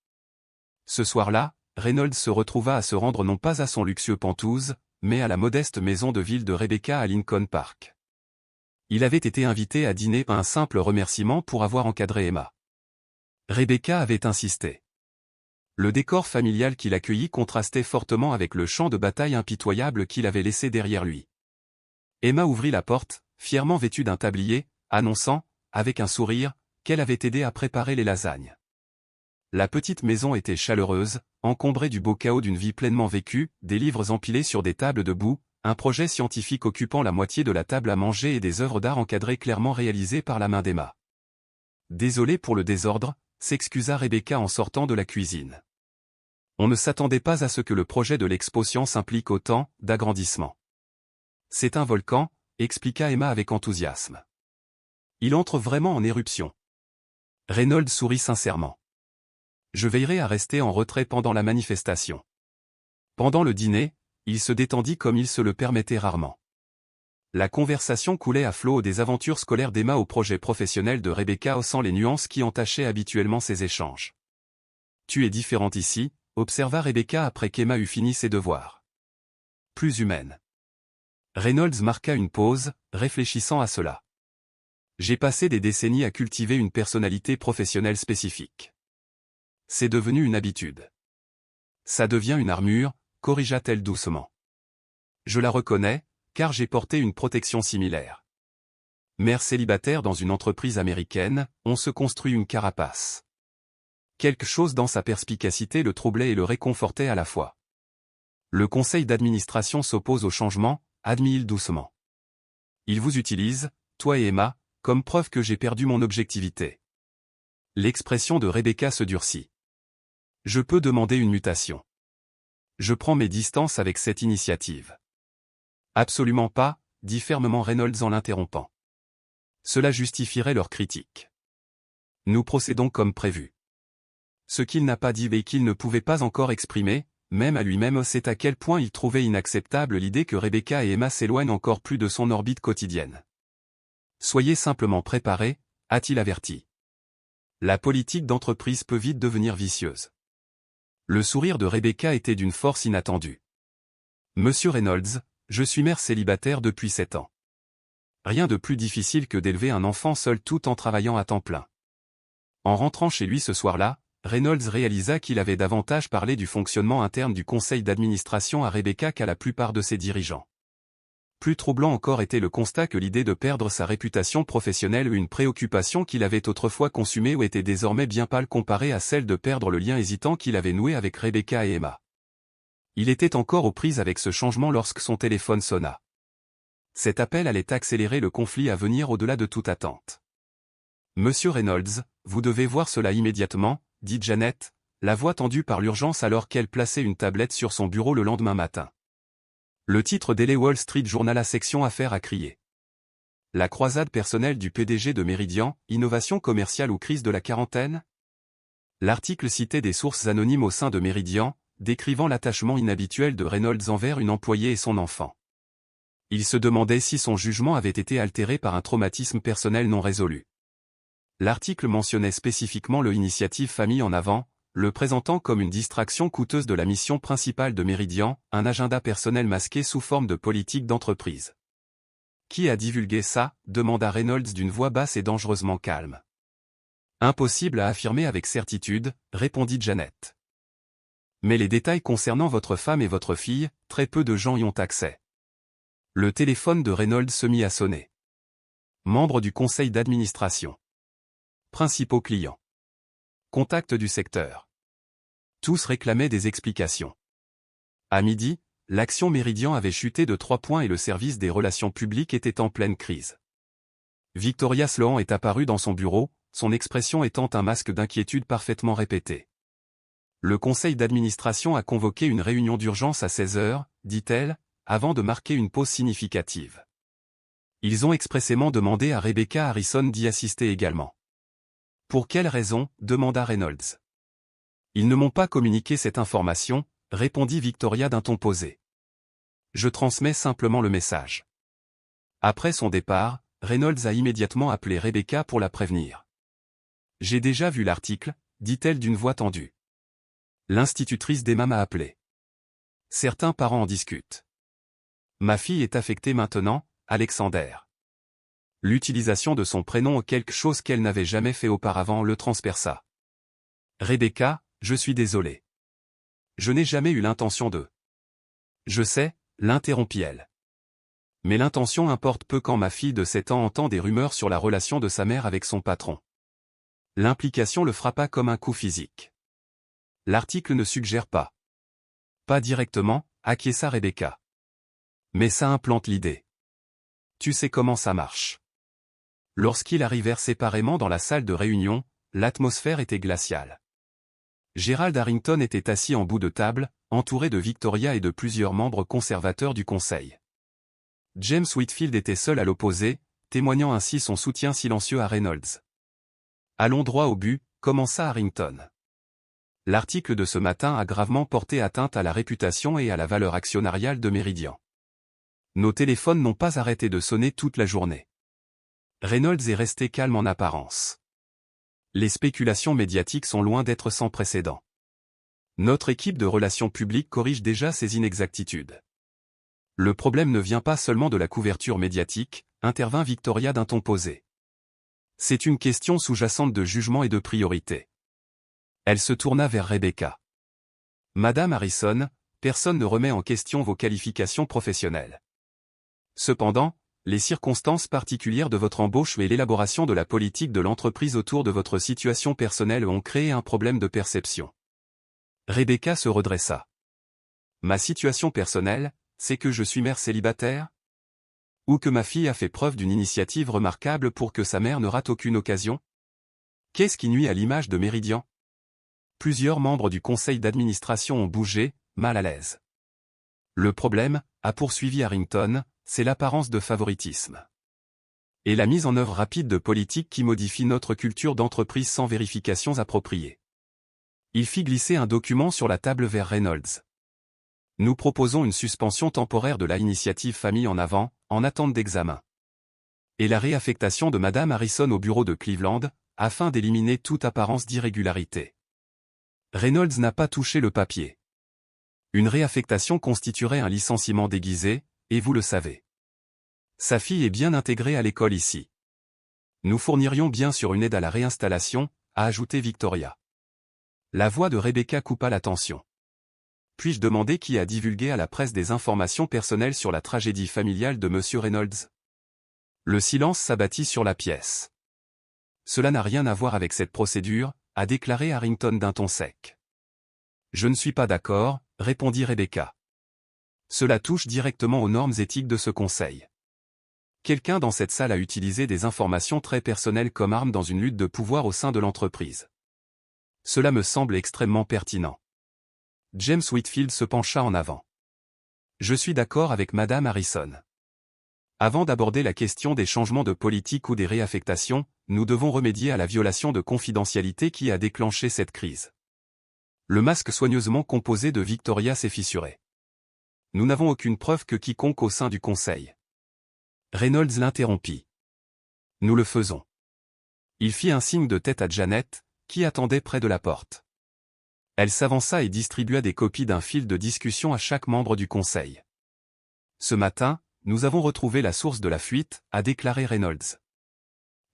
Ce soir-là, Reynolds se retrouva à se rendre non pas à son luxueux Penthouse, mais à la modeste maison de ville de Rebecca à Lincoln Park. Il avait été invité à dîner un simple remerciement pour avoir encadré Emma. Rebecca avait insisté. Le décor familial qui l'accueillit contrastait fortement avec le champ de bataille impitoyable qu'il avait laissé derrière lui. Emma ouvrit la porte, fièrement vêtue d'un tablier, annonçant, avec un sourire, qu'elle avait aidé à préparer les lasagnes. La petite maison était chaleureuse, encombrée du beau chaos d'une vie pleinement vécue, des livres empilés sur des tables debout, un projet scientifique occupant la moitié de la table à manger et des œuvres d'art encadrées clairement réalisées par la main d'Emma. Désolé pour le désordre, s'excusa Rebecca en sortant de la cuisine. On ne s'attendait pas à ce que le projet de l'Expo Science implique autant d'agrandissement. C'est un volcan, expliqua Emma avec enthousiasme. Il entre vraiment en éruption. Reynolds sourit sincèrement. Je veillerai à rester en retrait pendant la manifestation. Pendant le dîner, il se détendit comme il se le permettait rarement. La conversation coulait à flot des aventures scolaires d'Emma au projet professionnel de Rebecca haussant les nuances qui entachaient habituellement ces échanges. Tu es différente ici, observa Rebecca après qu'Emma eut fini ses devoirs. Plus humaine. Reynolds marqua une pause, réfléchissant à cela. J'ai passé des décennies à cultiver une personnalité professionnelle spécifique. C'est devenu une habitude. Ça devient une armure, corrigea-t-elle doucement. Je la reconnais, car j'ai porté une protection similaire. Mère célibataire dans une entreprise américaine, on se construit une carapace. Quelque chose dans sa perspicacité le troublait et le réconfortait à la fois. Le conseil d'administration s'oppose au changement, admit-il doucement. Il vous utilise, toi et Emma, comme preuve que j'ai perdu mon objectivité. L'expression de Rebecca se durcit. Je peux demander une mutation. Je prends mes distances avec cette initiative. Absolument pas, dit fermement Reynolds en l'interrompant. Cela justifierait leur critique. Nous procédons comme prévu. Ce qu'il n'a pas dit et qu'il ne pouvait pas encore exprimer, même à lui-même, c'est à quel point il trouvait inacceptable l'idée que Rebecca et Emma s'éloignent encore plus de son orbite quotidienne. Soyez simplement préparés, a-t-il averti. La politique d'entreprise peut vite devenir vicieuse. Le sourire de Rebecca était d'une force inattendue. Monsieur Reynolds, je suis mère célibataire depuis 7 ans. Rien de plus difficile que d'élever un enfant seul tout en travaillant à temps plein. En rentrant chez lui ce soir-là, Reynolds réalisa qu'il avait davantage parlé du fonctionnement interne du conseil d'administration à Rebecca qu'à la plupart de ses dirigeants. Plus troublant encore était le constat que l'idée de perdre sa réputation professionnelle ou une préoccupation qu'il avait autrefois consumée ou était désormais bien pâle comparée à celle de perdre le lien hésitant qu'il avait noué avec Rebecca et Emma. Il était encore aux prises avec ce changement lorsque son téléphone sonna. Cet appel allait accélérer le conflit à venir au-delà de toute attente. Monsieur Reynolds, vous devez voir cela immédiatement, dit Janet, la voix tendue par l'urgence alors qu'elle plaçait une tablette sur son bureau le lendemain matin. Le titre Daily Wall Street Journal à section affaires a crié. La croisade personnelle du PDG de Meridian, innovation commerciale ou crise de la quarantaine? L'article citait des sources anonymes au sein de Meridian, décrivant l'attachement inhabituel de Reynolds envers une employée et son enfant. Il se demandait si son jugement avait été altéré par un traumatisme personnel non résolu. L'article mentionnait spécifiquement l'initiative Famille en avant, le présentant comme une distraction coûteuse de la mission principale de Meridian, un agenda personnel masqué sous forme de politique d'entreprise. Qui a divulgué ça? Demanda Reynolds d'une voix basse et dangereusement calme. Impossible à affirmer avec certitude, répondit Janet. Mais les détails concernant votre femme et votre fille, très peu de gens y ont accès. Le téléphone de Reynolds se mit à sonner. Membre du conseil d'administration. Principaux clients. Contact du secteur. Tous réclamaient des explications. À midi, l'action Meridian avait chuté de 3 points et le service des relations publiques était en pleine crise. Victoria Sloan est apparue dans son bureau, son expression étant un masque d'inquiétude parfaitement répété. Le conseil d'administration a convoqué une réunion d'urgence à 16 heures, dit-elle, avant de marquer une pause significative. Ils ont expressément demandé à Rebecca Harrison d'y assister également. Pour quelle raison, demanda Reynolds. Ils ne m'ont pas communiqué cette information, répondit Victoria d'un ton posé. Je transmets simplement le message. Après son départ, Reynolds a immédiatement appelé Rebecca pour la prévenir. J'ai déjà vu l'article, dit-elle d'une voix tendue. L'institutrice d'Emma m'a appelé. Certains parents en discutent. Ma fille est affectée maintenant, Alexander. L'utilisation de son prénom ou quelque chose qu'elle n'avait jamais fait auparavant le transperça. Rebecca, je suis désolé. Je n'ai jamais eu l'intention de. Je sais, l'interrompit-elle. Mais l'intention importe peu quand ma fille de 7 ans entend des rumeurs sur la relation de sa mère avec son patron. L'implication le frappa comme un coup physique. L'article ne suggère pas. Pas directement, acquiesça Rebecca. Mais ça implante l'idée. Tu sais comment ça marche. Lorsqu'ils arrivèrent séparément dans la salle de réunion, l'atmosphère était glaciale. Gerald Harrington était assis en bout de table, entouré de Victoria et de plusieurs membres conservateurs du conseil. James Whitfield était seul à l'opposé, témoignant ainsi son soutien silencieux à Reynolds. Allons droit au but, commença Harrington. L'article de ce matin a gravement porté atteinte à la réputation et à la valeur actionnariale de Meridian. Nos téléphones n'ont pas arrêté de sonner toute la journée. Reynolds est resté calme en apparence. Les spéculations médiatiques sont loin d'être sans précédent. Notre équipe de relations publiques corrige déjà ces inexactitudes. Le problème ne vient pas seulement de la couverture médiatique, intervint Victoria d'un ton posé. C'est une question sous-jacente de jugement et de priorité. Elle se tourna vers Rebecca. Madame Harrison, personne ne remet en question vos qualifications professionnelles. Cependant, les circonstances particulières de votre embauche et l'élaboration de la politique de l'entreprise autour de votre situation personnelle ont créé un problème de perception. Rebecca se redressa. Ma situation personnelle, c'est que je suis mère célibataire ? Ou que ma fille a fait preuve d'une initiative remarquable pour que sa mère ne rate aucune occasion ? Qu'est-ce qui nuit à l'image de Meridian ? Plusieurs membres du conseil d'administration ont bougé, mal à l'aise. Le problème, a poursuivi Harrington, c'est l'apparence de favoritisme. Et la mise en œuvre rapide de politiques qui modifient notre culture d'entreprise sans vérifications appropriées. Il fit glisser un document sur la table vers Reynolds. Nous proposons une suspension temporaire de la initiative famille en avant, en attente d'examen. Et la réaffectation de Madame Harrison au bureau de Cleveland, afin d'éliminer toute apparence d'irrégularité. Reynolds n'a pas touché le papier. Une réaffectation constituerait un licenciement déguisé, et vous le savez. Sa fille est bien intégrée à l'école ici. Nous fournirions bien sûr une aide à la réinstallation, a ajouté Victoria. La voix de Rebecca coupa la tension. Puis-je demander qui a divulgué à la presse des informations personnelles sur la tragédie familiale de Monsieur Reynolds ? Le silence s'abattit sur la pièce. Cela n'a rien à voir avec cette procédure, a déclaré Harrington d'un ton sec. Je ne suis pas d'accord, répondit Rebecca. Cela touche directement aux normes éthiques de ce conseil. Quelqu'un dans cette salle a utilisé des informations très personnelles comme arme dans une lutte de pouvoir au sein de l'entreprise. Cela me semble extrêmement pertinent. James Whitfield se pencha en avant. Je suis d'accord avec Madame Harrison. Avant d'aborder la question des changements de politique ou des réaffectations, nous devons remédier à la violation de confidentialité qui a déclenché cette crise. Le masque soigneusement composé de Victoria s'est fissuré. Nous n'avons aucune preuve que quiconque au sein du conseil. Reynolds l'interrompit. Nous le faisons. Il fit un signe de tête à Janet, qui attendait près de la porte. Elle s'avança et distribua des copies d'un fil de discussion à chaque membre du conseil. Ce matin, nous avons retrouvé la source de la fuite, a déclaré Reynolds.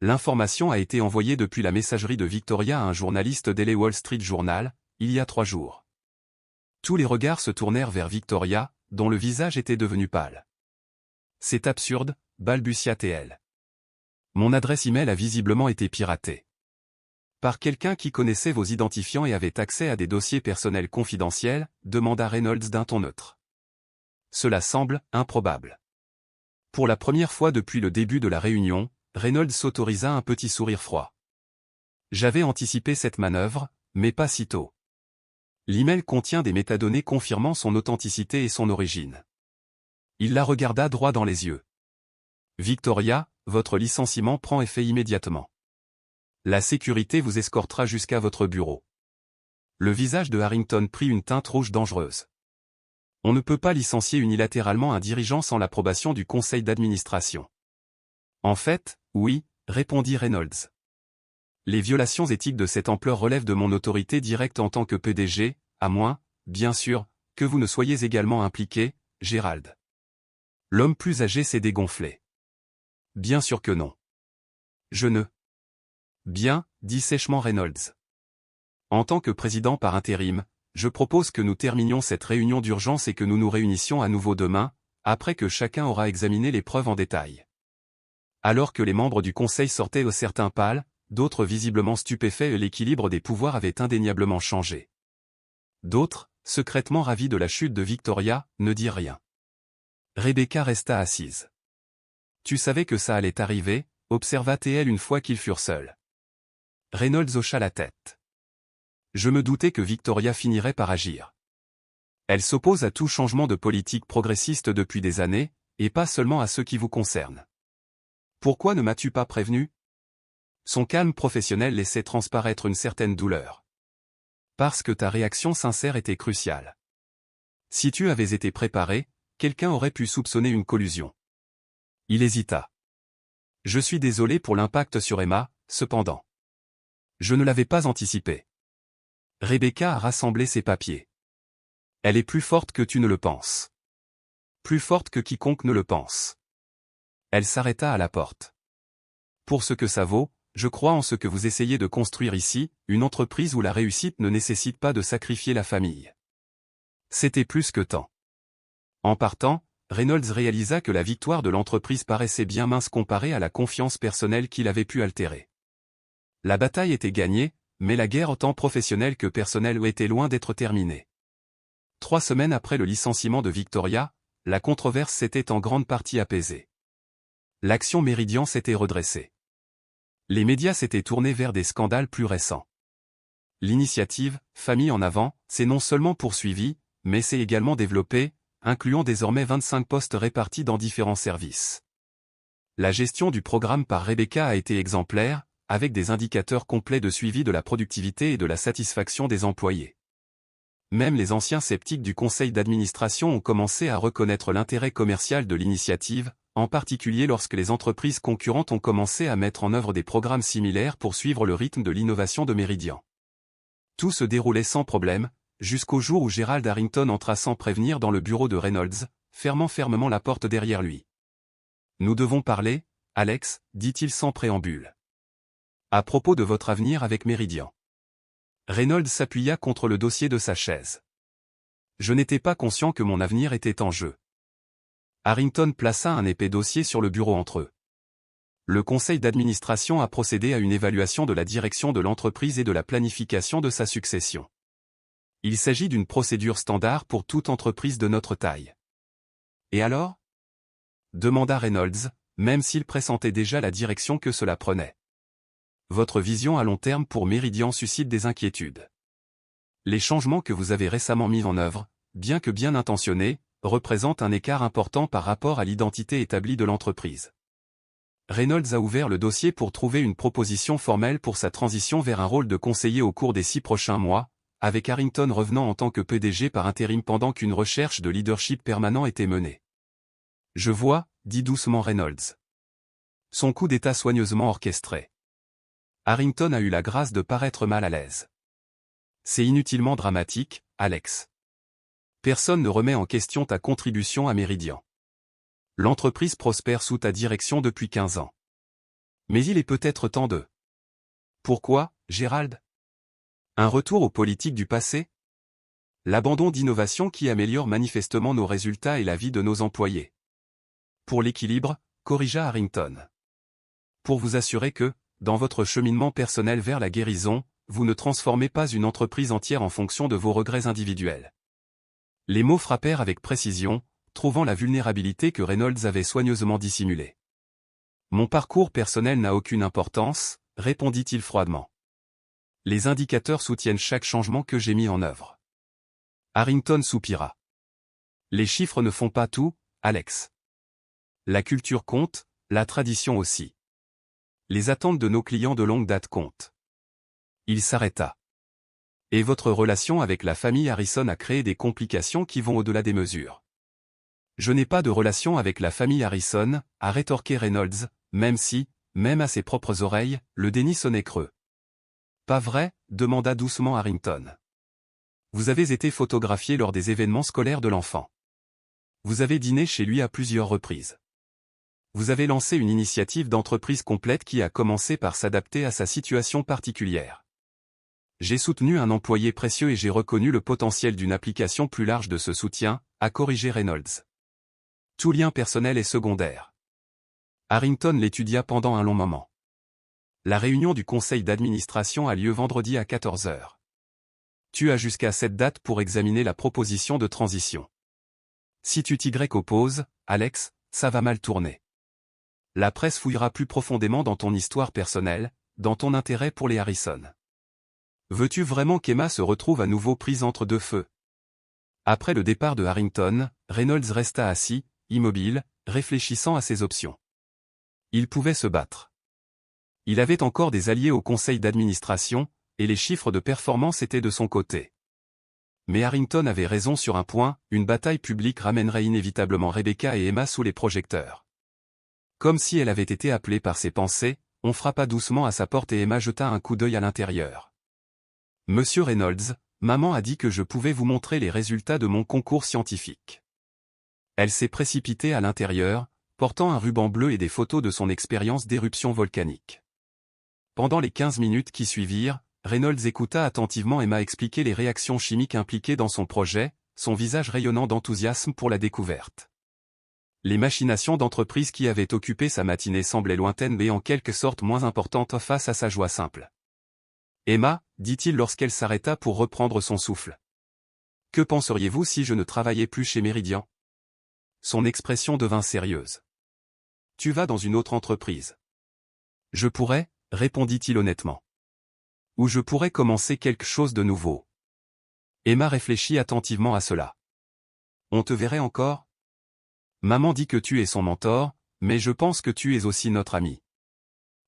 L'information a été envoyée depuis la messagerie de Victoria à un journaliste d'LA Wall Street Journal, il y a 3 jours. Tous les regards se tournèrent vers Victoria, dont le visage était devenu pâle. C'est absurde, balbutia-t-elle. Mon adresse email a visiblement été piratée. Par quelqu'un qui connaissait vos identifiants et avait accès à des dossiers personnels confidentiels, demanda Reynolds d'un ton neutre. Cela semble improbable. Pour la première fois depuis le début de la réunion, Reynolds s'autorisa un petit sourire froid. J'avais anticipé cette manœuvre, mais pas si tôt. L'email contient des métadonnées confirmant son authenticité et son origine. Il la regarda droit dans les yeux. Victoria, votre licenciement prend effet immédiatement. La sécurité vous escortera jusqu'à votre bureau. Le visage de Harrington prit une teinte rouge dangereuse. On ne peut pas licencier unilatéralement un dirigeant sans l'approbation du conseil d'administration. En fait, oui, répondit Reynolds. Les violations éthiques de cette ampleur relèvent de mon autorité directe en tant que PDG, à moins, bien sûr, que vous ne soyez également impliqué, Gérald. L'homme plus âgé s'est dégonflé. Bien sûr que non. Je ne. Bien, dit sèchement Reynolds. En tant que président par intérim, je propose que nous terminions cette réunion d'urgence et que nous nous réunissions à nouveau demain, après que chacun aura examiné les preuves en détail. Alors que les membres du conseil sortaient certains pâles, d'autres visiblement stupéfaits et l'équilibre des pouvoirs avait indéniablement changé. D'autres, secrètement ravis de la chute de Victoria, ne dirent rien. Rebecca resta assise. Tu savais que ça allait arriver, observa-t-elle une fois qu'ils furent seuls. Reynolds hocha la tête. Je me doutais que Victoria finirait par agir. Elle s'oppose à tout changement de politique progressiste depuis des années, et pas seulement à ceux qui vous concernent. Pourquoi ne m'as-tu pas prévenu? Son calme professionnel laissait transparaître une certaine douleur. Parce que ta réaction sincère était cruciale. Si tu avais été préparé, quelqu'un aurait pu soupçonner une collusion. Il hésita. Je suis désolé pour l'impact sur Emma, cependant. Je ne l'avais pas anticipé. Rebecca a rassemblé ses papiers. Elle est plus forte que tu ne le penses. Plus forte que quiconque ne le pense. Elle s'arrêta à la porte. Pour ce que ça vaut, je crois en ce que vous essayez de construire ici, une entreprise où la réussite ne nécessite pas de sacrifier la famille. C'était plus que temps. En partant, Reynolds réalisa que la victoire de l'entreprise paraissait bien mince comparée à la confiance personnelle qu'il avait pu altérer. La bataille était gagnée, mais la guerre tant professionnelle que personnelle était loin d'être terminée. 3 semaines après le licenciement de Victoria, la controverse s'était en grande partie apaisée. L'action Méridian s'était redressée. Les médias s'étaient tournés vers des scandales plus récents. L'initiative « Famille en avant » s'est non seulement poursuivie, mais s'est également développée, incluant désormais 25 postes répartis dans différents services. La gestion du programme par Rebecca a été exemplaire, avec des indicateurs complets de suivi de la productivité et de la satisfaction des employés. Même les anciens sceptiques du conseil d'administration ont commencé à reconnaître l'intérêt commercial de l'initiative, en particulier lorsque les entreprises concurrentes ont commencé à mettre en œuvre des programmes similaires pour suivre le rythme de l'innovation de Méridian. Tout se déroulait sans problème, jusqu'au jour où Gérald Harrington entra sans prévenir dans le bureau de Reynolds, fermant fermement la porte derrière lui. « Nous devons parler, Alex, dit-il sans préambule. À propos de votre avenir avec Méridian. » Reynolds s'appuya contre le dossier de sa chaise. « Je n'étais pas conscient que mon avenir était en jeu. » Harrington plaça un épais dossier sur le bureau entre eux. Le conseil d'administration a procédé à une évaluation de la direction de l'entreprise et de la planification de sa succession. Il s'agit d'une procédure standard pour toute entreprise de notre taille. Et alors? Demanda Reynolds, même s'il pressentait déjà la direction que cela prenait. Votre vision à long terme pour Méridian suscite des inquiétudes. Les changements que vous avez récemment mis en œuvre, bien que bien intentionnés, représentent un écart important par rapport à l'identité établie de l'entreprise. Reynolds a ouvert le dossier pour trouver une proposition formelle pour sa transition vers un rôle de conseiller au cours des 6 prochains mois, avec Harrington revenant en tant que PDG par intérim pendant qu'une recherche de leadership permanent était menée. Je vois, dit doucement Reynolds. Son coup d'état soigneusement orchestré. Harrington a eu la grâce de paraître mal à l'aise. C'est inutilement dramatique, Alex. Personne ne remet en question ta contribution à Méridian. L'entreprise prospère sous ta direction depuis 15 ans. Mais il est peut-être temps de... Pourquoi, Gérald? Un retour aux politiques du passé? L'abandon d'innovation qui améliore manifestement nos résultats et la vie de nos employés. Pour l'équilibre, corrigea Harrington. Pour vous assurer que, dans votre cheminement personnel vers la guérison, vous ne transformez pas une entreprise entière en fonction de vos regrets individuels. Les mots frappèrent avec précision, trouvant la vulnérabilité que Reynolds avait soigneusement dissimulée. Mon parcours personnel n'a aucune importance, répondit-il froidement. Les indicateurs soutiennent chaque changement que j'ai mis en œuvre. Harrington soupira. Les chiffres ne font pas tout, Alex. La culture compte, La tradition aussi. Les attentes de nos clients de longue date comptent. Il s'arrêta. Et votre relation avec la famille Harrison a créé des complications qui vont au-delà des mesures. Je n'ai pas de relation avec la famille Harrison, a rétorqué Reynolds, même si, même à ses propres oreilles, le déni sonnait creux. Pas vrai, demanda doucement Harrington. Vous avez été photographié lors des événements scolaires de l'enfant. Vous avez dîné chez lui à plusieurs reprises. Vous avez lancé une initiative d'entreprise complète qui a commencé par s'adapter à sa situation particulière. J'ai soutenu un employé précieux et j'ai reconnu le potentiel d'une application plus large de ce soutien, a corrigé Reynolds. Tout lien personnel est secondaire. Harrington l'étudia pendant un long moment. La réunion du conseil d'administration a lieu vendredi à 14 h. Tu as jusqu'à cette date pour examiner la proposition de transition. Si tu t'y opposes, Alex, ça va mal tourner. La presse fouillera plus profondément dans ton histoire personnelle, dans ton intérêt pour les Harrison. Veux-tu vraiment qu'Emma se retrouve à nouveau prise entre deux feux? Après le départ de Harrington, Reynolds resta assis, immobile, réfléchissant à ses options. Il pouvait se battre. Il avait encore des alliés au conseil d'administration, et les chiffres de performance étaient de son côté. Mais Harrington avait raison sur un point, une bataille publique ramènerait inévitablement Rebecca et Emma sous les projecteurs. Comme si elle avait été appelée par ses pensées, on frappa doucement à sa porte et Emma jeta un coup d'œil à l'intérieur. « Monsieur Reynolds, maman a dit que je pouvais vous montrer les résultats de mon concours scientifique. » Elle s'est précipitée à l'intérieur, portant un ruban bleu et des photos de son expérience d'éruption volcanique. Pendant les 15 minutes qui suivirent, Reynolds écouta attentivement Emma expliquer les réactions chimiques impliquées dans son projet, son visage rayonnant d'enthousiasme pour la découverte. Les machinations d'entreprise qui avaient occupé sa matinée semblaient lointaines mais en quelque sorte moins importantes face à sa joie simple. « Emma, dit-il lorsqu'elle s'arrêta pour reprendre son souffle. Que penseriez-vous si je ne travaillais plus chez Meridian ? » Son expression devint sérieuse. « Tu vas dans une autre entreprise. »« Je pourrais, répondit-il honnêtement. « Ou je pourrais commencer quelque chose de nouveau. » Emma réfléchit attentivement à cela. « On te verrait encore ? Maman dit que tu es son mentor, mais je pense que tu es aussi notre ami. »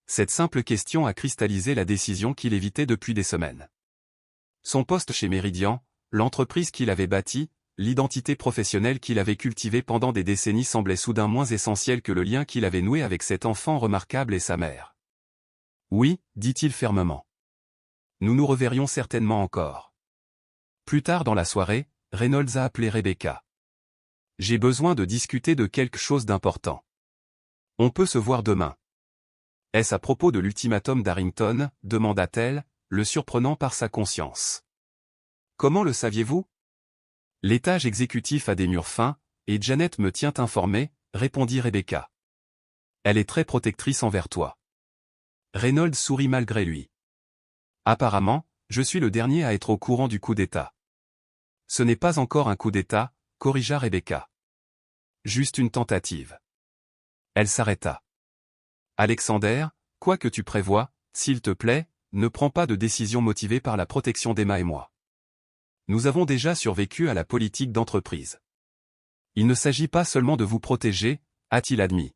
Cette simple question a cristallisé la décision qu'il évitait depuis des semaines. Son poste chez Meridian, l'entreprise qu'il avait bâtie, l'identité professionnelle qu'il avait cultivée pendant des décennies semblait soudain moins essentielle que le lien qu'il avait noué avec cet enfant remarquable et sa mère. « Oui, dit-il fermement. Nous nous reverrions certainement encore. » Plus tard dans la soirée, Reynolds a appelé Rebecca. « J'ai besoin de discuter de quelque chose d'important. On peut se voir demain. » « Est-ce à propos de l'ultimatum d'Harrington ?» demanda-t-elle, le surprenant par sa conscience. « Comment le saviez-vous ? » « L'étage exécutif a des murs fins, et Janet me tient informé, » répondit Rebecca. « Elle est très protectrice envers toi. » Reynolds sourit malgré lui. « Apparemment, je suis le dernier à être au courant du coup d'État. »« Ce n'est pas encore un coup d'État, » corrigea Rebecca. « Juste une tentative. » Elle s'arrêta. « Alexander, quoi que tu prévois, s'il te plaît, ne prends pas de décision motivée par la protection d'Emma et moi. Nous avons déjà survécu à la politique d'entreprise. Il ne s'agit pas seulement de vous protéger, a-t-il admis.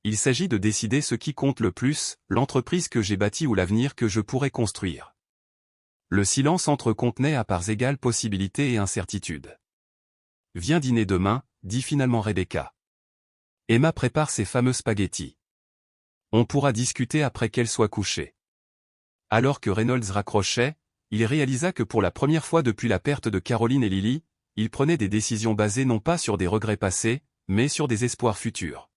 Il s'agit de décider ce qui compte le plus, l'entreprise que j'ai bâtie ou l'avenir que je pourrais construire. » Le silence entrecontenait à parts égales possibilités et incertitudes. « Viens dîner demain, dit finalement Rebecca. Emma prépare ses fameux spaghettis. On pourra discuter après qu'elle soit couchée. » Alors que Reynolds raccrochait, il réalisa que pour la première fois depuis la perte de Caroline et Lily, il prenait des décisions basées non pas sur des regrets passés, mais sur des espoirs futurs.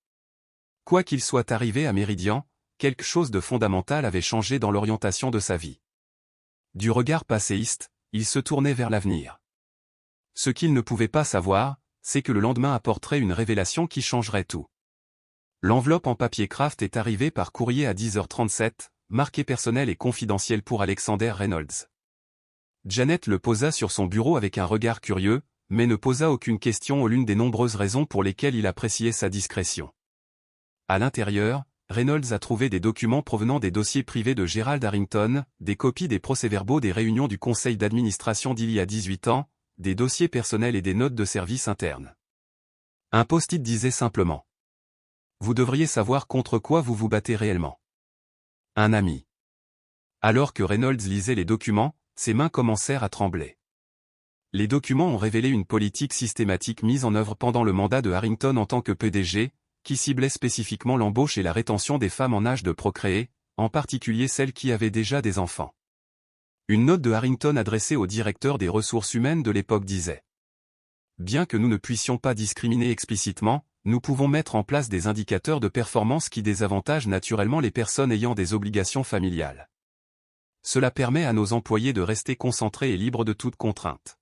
Quoi qu'il soit arrivé à Meridian, quelque chose de fondamental avait changé dans l'orientation de sa vie. Du regard passéiste, il se tournait vers l'avenir. Ce qu'il ne pouvait pas savoir, c'est que le lendemain apporterait une révélation qui changerait tout. L'enveloppe en papier craft est arrivée par courrier à 10h37, marqué personnel et confidentiel pour Alexander Reynolds. Janet le posa sur son bureau avec un regard curieux, mais ne posa aucune question aux l'une des nombreuses raisons pour lesquelles il appréciait sa discrétion. À l'intérieur, Reynolds a trouvé des documents provenant des dossiers privés de Gerald Harrington, des copies des procès-verbaux des réunions du conseil d'administration d'il y a 18 ans, des dossiers personnels et des notes de service internes. Un post-it disait simplement : « Vous devriez savoir contre quoi vous vous battez réellement. Un ami. Alors que Reynolds lisait les documents, ses mains commencèrent à trembler. Les documents ont révélé une politique systématique mise en œuvre pendant le mandat de Harrington en tant que PDG, qui ciblait spécifiquement l'embauche et la rétention des femmes en âge de procréer, en particulier celles qui avaient déjà des enfants. Une note de Harrington adressée au directeur des ressources humaines de l'époque disait: bien que nous ne puissions pas discriminer explicitement, nous pouvons mettre en place des indicateurs de performance qui désavantagent naturellement les personnes ayant des obligations familiales. Cela permet à nos employés de rester concentrés et libres de toute contrainte.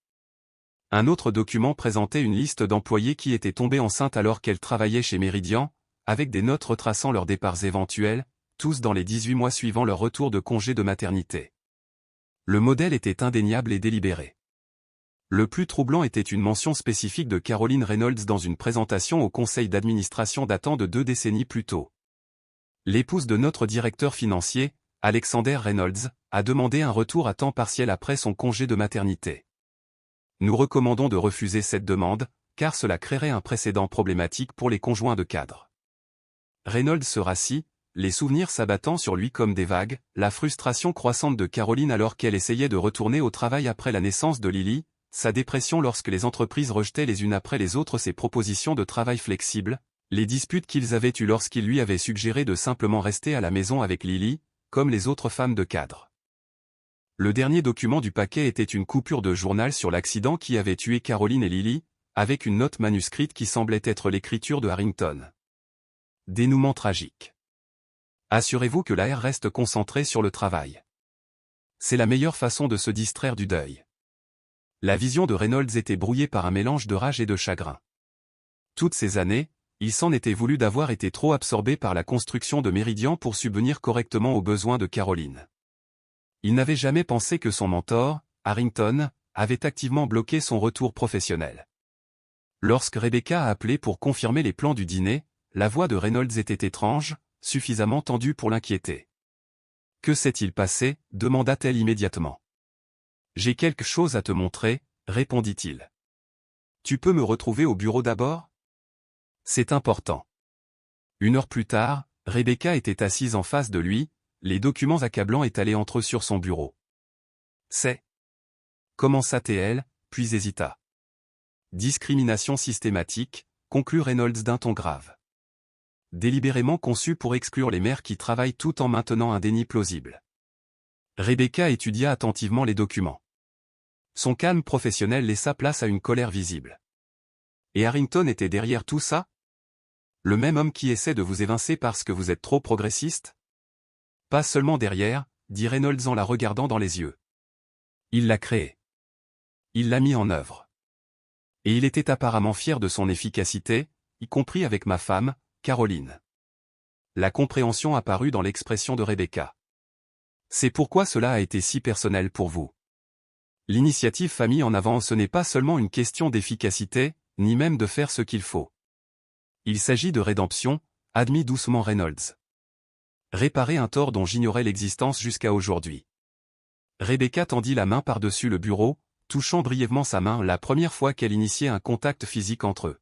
Un autre document présentait une liste d'employés qui étaient tombés enceintes alors qu'elles travaillaient chez Meridian, avec des notes retraçant leurs départs éventuels, tous dans les 18 mois suivant leur retour de congé de maternité. Le modèle était indéniable et délibéré. Le plus troublant était une mention spécifique de Caroline Reynolds dans une présentation au conseil d'administration datant de 2 décennies plus tôt. L'épouse de notre directeur financier, Alexander Reynolds, a demandé un retour à temps partiel après son congé de maternité. Nous recommandons de refuser cette demande, car cela créerait un précédent problématique pour les conjoints de cadre. Reynolds se rassit, les souvenirs s'abattant sur lui comme des vagues, la frustration croissante de Caroline alors qu'elle essayait de retourner au travail après la naissance de Lily, sa dépression lorsque les entreprises rejetaient les unes après les autres ses propositions de travail flexible, les disputes qu'ils avaient eues lorsqu'il lui avait suggéré de simplement rester à la maison avec Lily, comme les autres femmes de cadre. Le dernier document du paquet était une coupure de journal sur l'accident qui avait tué Caroline et Lily, avec une note manuscrite qui semblait être l'écriture de Harrington. Dénouement tragique. Assurez-vous que l'AR reste concentré sur le travail. C'est la meilleure façon de se distraire du deuil. La vision de Reynolds était brouillée par un mélange de rage et de chagrin. Toutes ces années, il s'en était voulu d'avoir été trop absorbé par la construction de Meridian pour subvenir correctement aux besoins de Caroline. Il n'avait jamais pensé que son mentor, Harrington, avait activement bloqué son retour professionnel. Lorsque Rebecca a appelé pour confirmer les plans du dîner, la voix de Reynolds était étrange, suffisamment tendue pour l'inquiéter. « Que s'est-il passé » demanda-t-elle immédiatement. « J'ai quelque chose à te montrer » répondit-il. « Tu peux me retrouver au bureau d'abord ? C'est important. » 1 heure plus tard, Rebecca était assise en face de lui, les documents accablants étalés entre eux sur son bureau. « C'est... » commença-t-elle, puis hésita. « Discrimination systématique » conclut Reynolds d'un ton grave. Délibérément conçu pour exclure les mères qui travaillent tout en maintenant un déni plausible. Rebecca étudia attentivement les documents. Son calme professionnel laissa place à une colère visible. Et Harrington était derrière tout ça ? Le même homme qui essaie de vous évincer parce que vous êtes trop progressiste ? Pas seulement derrière, dit Reynolds en la regardant dans les yeux. Il l'a créé. Il l'a mis en œuvre. Et il était apparemment fier de son efficacité, y compris avec ma femme, Caroline. La compréhension apparut dans l'expression de Rebecca. C'est pourquoi cela a été si personnel pour vous. L'initiative famille en avant, ce n'est pas seulement une question d'efficacité, ni même de faire ce qu'il faut. Il s'agit de rédemption, admit doucement Reynolds. Réparer un tort dont j'ignorais l'existence jusqu'à aujourd'hui. Rebecca tendit la main par-dessus le bureau, touchant brièvement sa main la première fois qu'elle initiait un contact physique entre eux.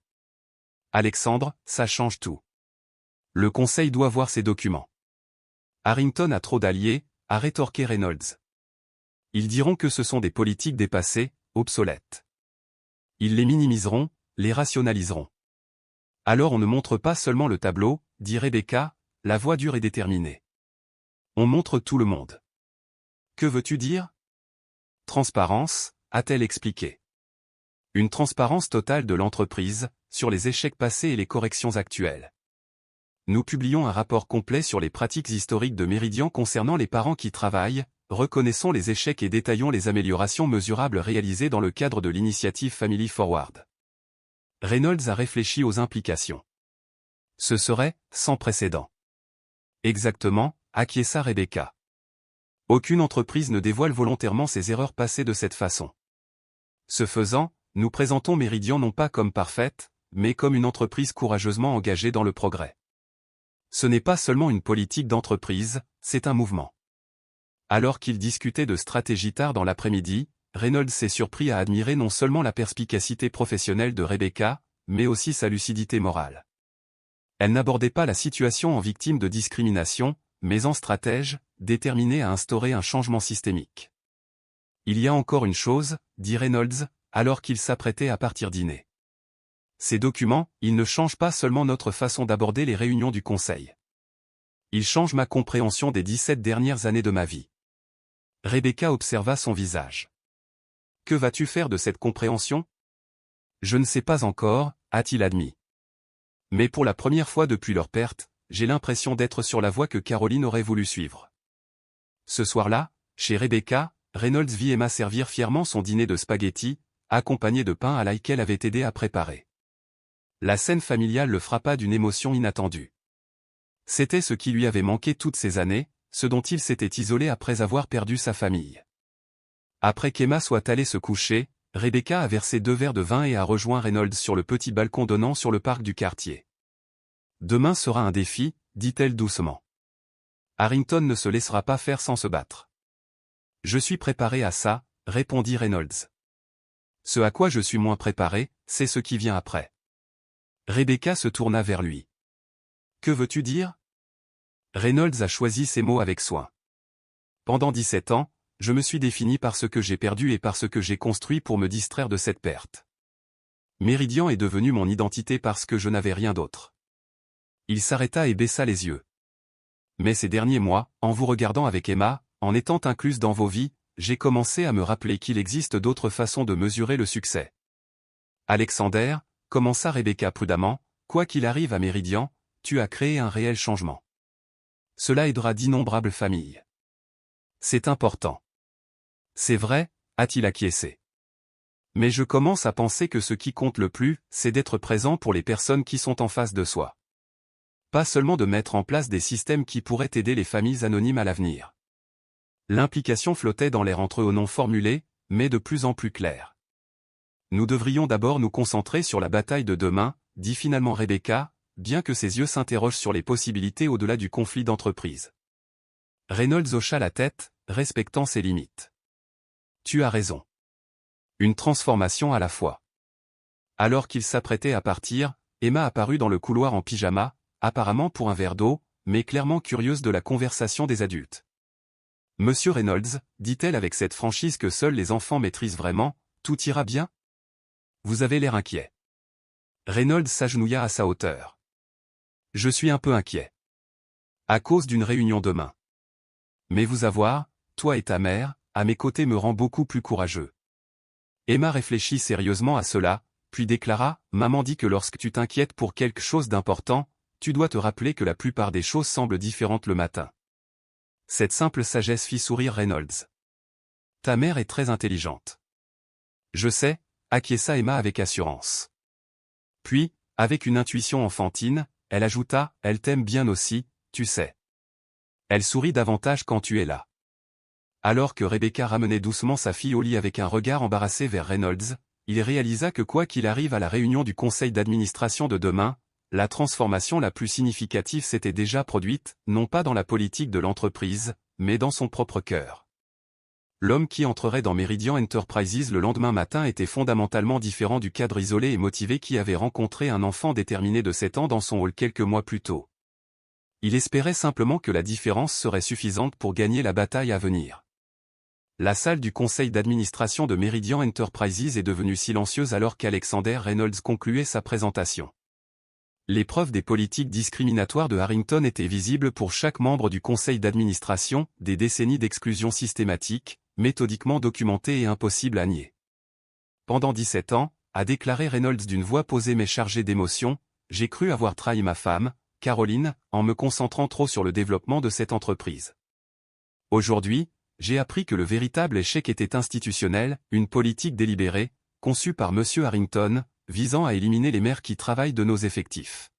Alexandre, ça change tout. Le conseil doit voir ces documents. Harrington a trop d'alliés, a rétorqué Reynolds. Ils diront que ce sont des politiques dépassées, obsolètes. Ils les minimiseront, les rationaliseront. Alors on ne montre pas seulement le tableau, dit Rebecca, la voix dure et déterminée. On montre tout le monde. Que veux-tu dire ? Transparence, a-t-elle expliqué. Une transparence totale de l'entreprise, sur les échecs passés et les corrections actuelles. Nous publions un rapport complet sur les pratiques historiques de Meridian concernant les parents qui travaillent, reconnaissons les échecs et détaillons les améliorations mesurables réalisées dans le cadre de l'initiative Family Forward. Reynolds a réfléchi aux implications. Ce serait sans précédent. Exactement, acquiesça Rebecca. Aucune entreprise ne dévoile volontairement ses erreurs passées de cette façon. Ce faisant, nous présentons Meridian non pas comme parfaite, mais comme une entreprise courageusement engagée dans le progrès. Ce n'est pas seulement une politique d'entreprise, c'est un mouvement. Alors qu'ils discutaient de stratégie tard dans l'après-midi, Reynolds s'est surpris à admirer non seulement la perspicacité professionnelle de Rebecca, mais aussi sa lucidité morale. Elle n'abordait pas la situation en victime de discrimination, mais en stratège, déterminée à instaurer un changement systémique. Il y a encore une chose, dit Reynolds, alors qu'il s'apprêtait à partir dîner. Ces documents, ils ne changent pas seulement notre façon d'aborder les réunions du Conseil. Ils changent ma compréhension des 17 dernières années de ma vie. Rebecca observa son visage. Que vas-tu faire de cette compréhension? Je ne sais pas encore, a-t-il admis. Mais pour la première fois depuis leur perte, j'ai l'impression d'être sur la voie que Caroline aurait voulu suivre. Ce soir-là, chez Rebecca, Reynolds vit Emma servir fièrement son dîner de spaghettis, accompagné de pain à l'ail qu'elle avait aidé à préparer. La scène familiale le frappa d'une émotion inattendue. C'était ce qui lui avait manqué toutes ces années, ce dont il s'était isolé après avoir perdu sa famille. Après qu'Emma soit allée se coucher, Rebecca a versé 2 verres de vin et a rejoint Reynolds sur le petit balcon donnant sur le parc du quartier. Demain sera un défi, dit-elle doucement. Harrington ne se laissera pas faire sans se battre. Je suis préparé à ça, répondit Reynolds. Ce à quoi je suis moins préparé, c'est ce qui vient après. Rebecca se tourna vers lui. Que veux-tu dire? Reynolds a choisi ses mots avec soin. Pendant 17 ans, je me suis défini par ce que j'ai perdu et par ce que j'ai construit pour me distraire de cette perte. Méridian est devenu mon identité parce que je n'avais rien d'autre. Il s'arrêta et baissa les yeux. Mais ces derniers mois, en vous regardant avec Emma, en étant incluse dans vos vies, j'ai commencé à me rappeler qu'il existe d'autres façons de mesurer le succès. Alexander, commença Rebecca prudemment, quoi qu'il arrive à Méridian, tu as créé un réel changement. Cela aidera d'innombrables familles. C'est important. C'est vrai, a-t-il acquiescé. Mais je commence à penser que ce qui compte le plus, c'est d'être présent pour les personnes qui sont en face de soi. Pas seulement de mettre en place des systèmes qui pourraient aider les familles anonymes à l'avenir. L'implication flottait dans l'air entre eux non formulés, mais de plus en plus claire. Nous devrions d'abord nous concentrer sur la bataille de demain, dit finalement Rebecca, bien que ses yeux s'interrogent sur les possibilités au-delà du conflit d'entreprise. Reynolds hocha la tête, respectant ses limites. Tu as raison. Une transformation à la fois. Alors qu'il s'apprêtait à partir, Emma apparut dans le couloir en pyjama, apparemment pour un verre d'eau, mais clairement curieuse de la conversation des adultes. Monsieur Reynolds, dit-elle avec cette franchise que seuls les enfants maîtrisent vraiment, tout ira bien? Vous avez l'air inquiet. Reynolds s'agenouilla à sa hauteur. Je suis un peu inquiet. À cause d'une réunion demain. Mais vous avoir, toi et ta mère, à mes côtés me rend beaucoup plus courageux. Emma réfléchit sérieusement à cela, puis déclara, maman dit que lorsque tu t'inquiètes pour quelque chose d'important, tu dois te rappeler que la plupart des choses semblent différentes le matin. Cette simple sagesse fit sourire Reynolds. Ta mère est très intelligente. Je sais, acquiesça Emma avec assurance. Puis, avec une intuition enfantine, elle ajouta, elle t'aime bien aussi, tu sais. Elle sourit davantage quand tu es là. Alors que Rebecca ramenait doucement sa fille au lit avec un regard embarrassé vers Reynolds, il réalisa que quoi qu'il arrive à la réunion du conseil d'administration de demain, la transformation la plus significative s'était déjà produite, non pas dans la politique de l'entreprise, mais dans son propre cœur. L'homme qui entrerait dans Meridian Enterprises le lendemain matin était fondamentalement différent du cadre isolé et motivé qui avait rencontré un enfant déterminé de 7 ans dans son hall quelques mois plus tôt. Il espérait simplement que la différence serait suffisante pour gagner la bataille à venir. La salle du conseil d'administration de Meridian Enterprises est devenue silencieuse alors qu'Alexander Reynolds concluait sa présentation. Les preuves des politiques discriminatoires de Harrington étaient visibles pour chaque membre du conseil d'administration, des décennies d'exclusion systématique, méthodiquement documentées et impossibles à nier. Pendant 17 ans, a déclaré Reynolds d'une voix posée mais chargée d'émotion, j'ai cru avoir trahi ma femme, Caroline, en me concentrant trop sur le développement de cette entreprise. Aujourd'hui, j'ai appris que le véritable échec était institutionnel, une politique délibérée, conçue par M. Harrington, visant à éliminer les mères qui travaillent de nos effectifs.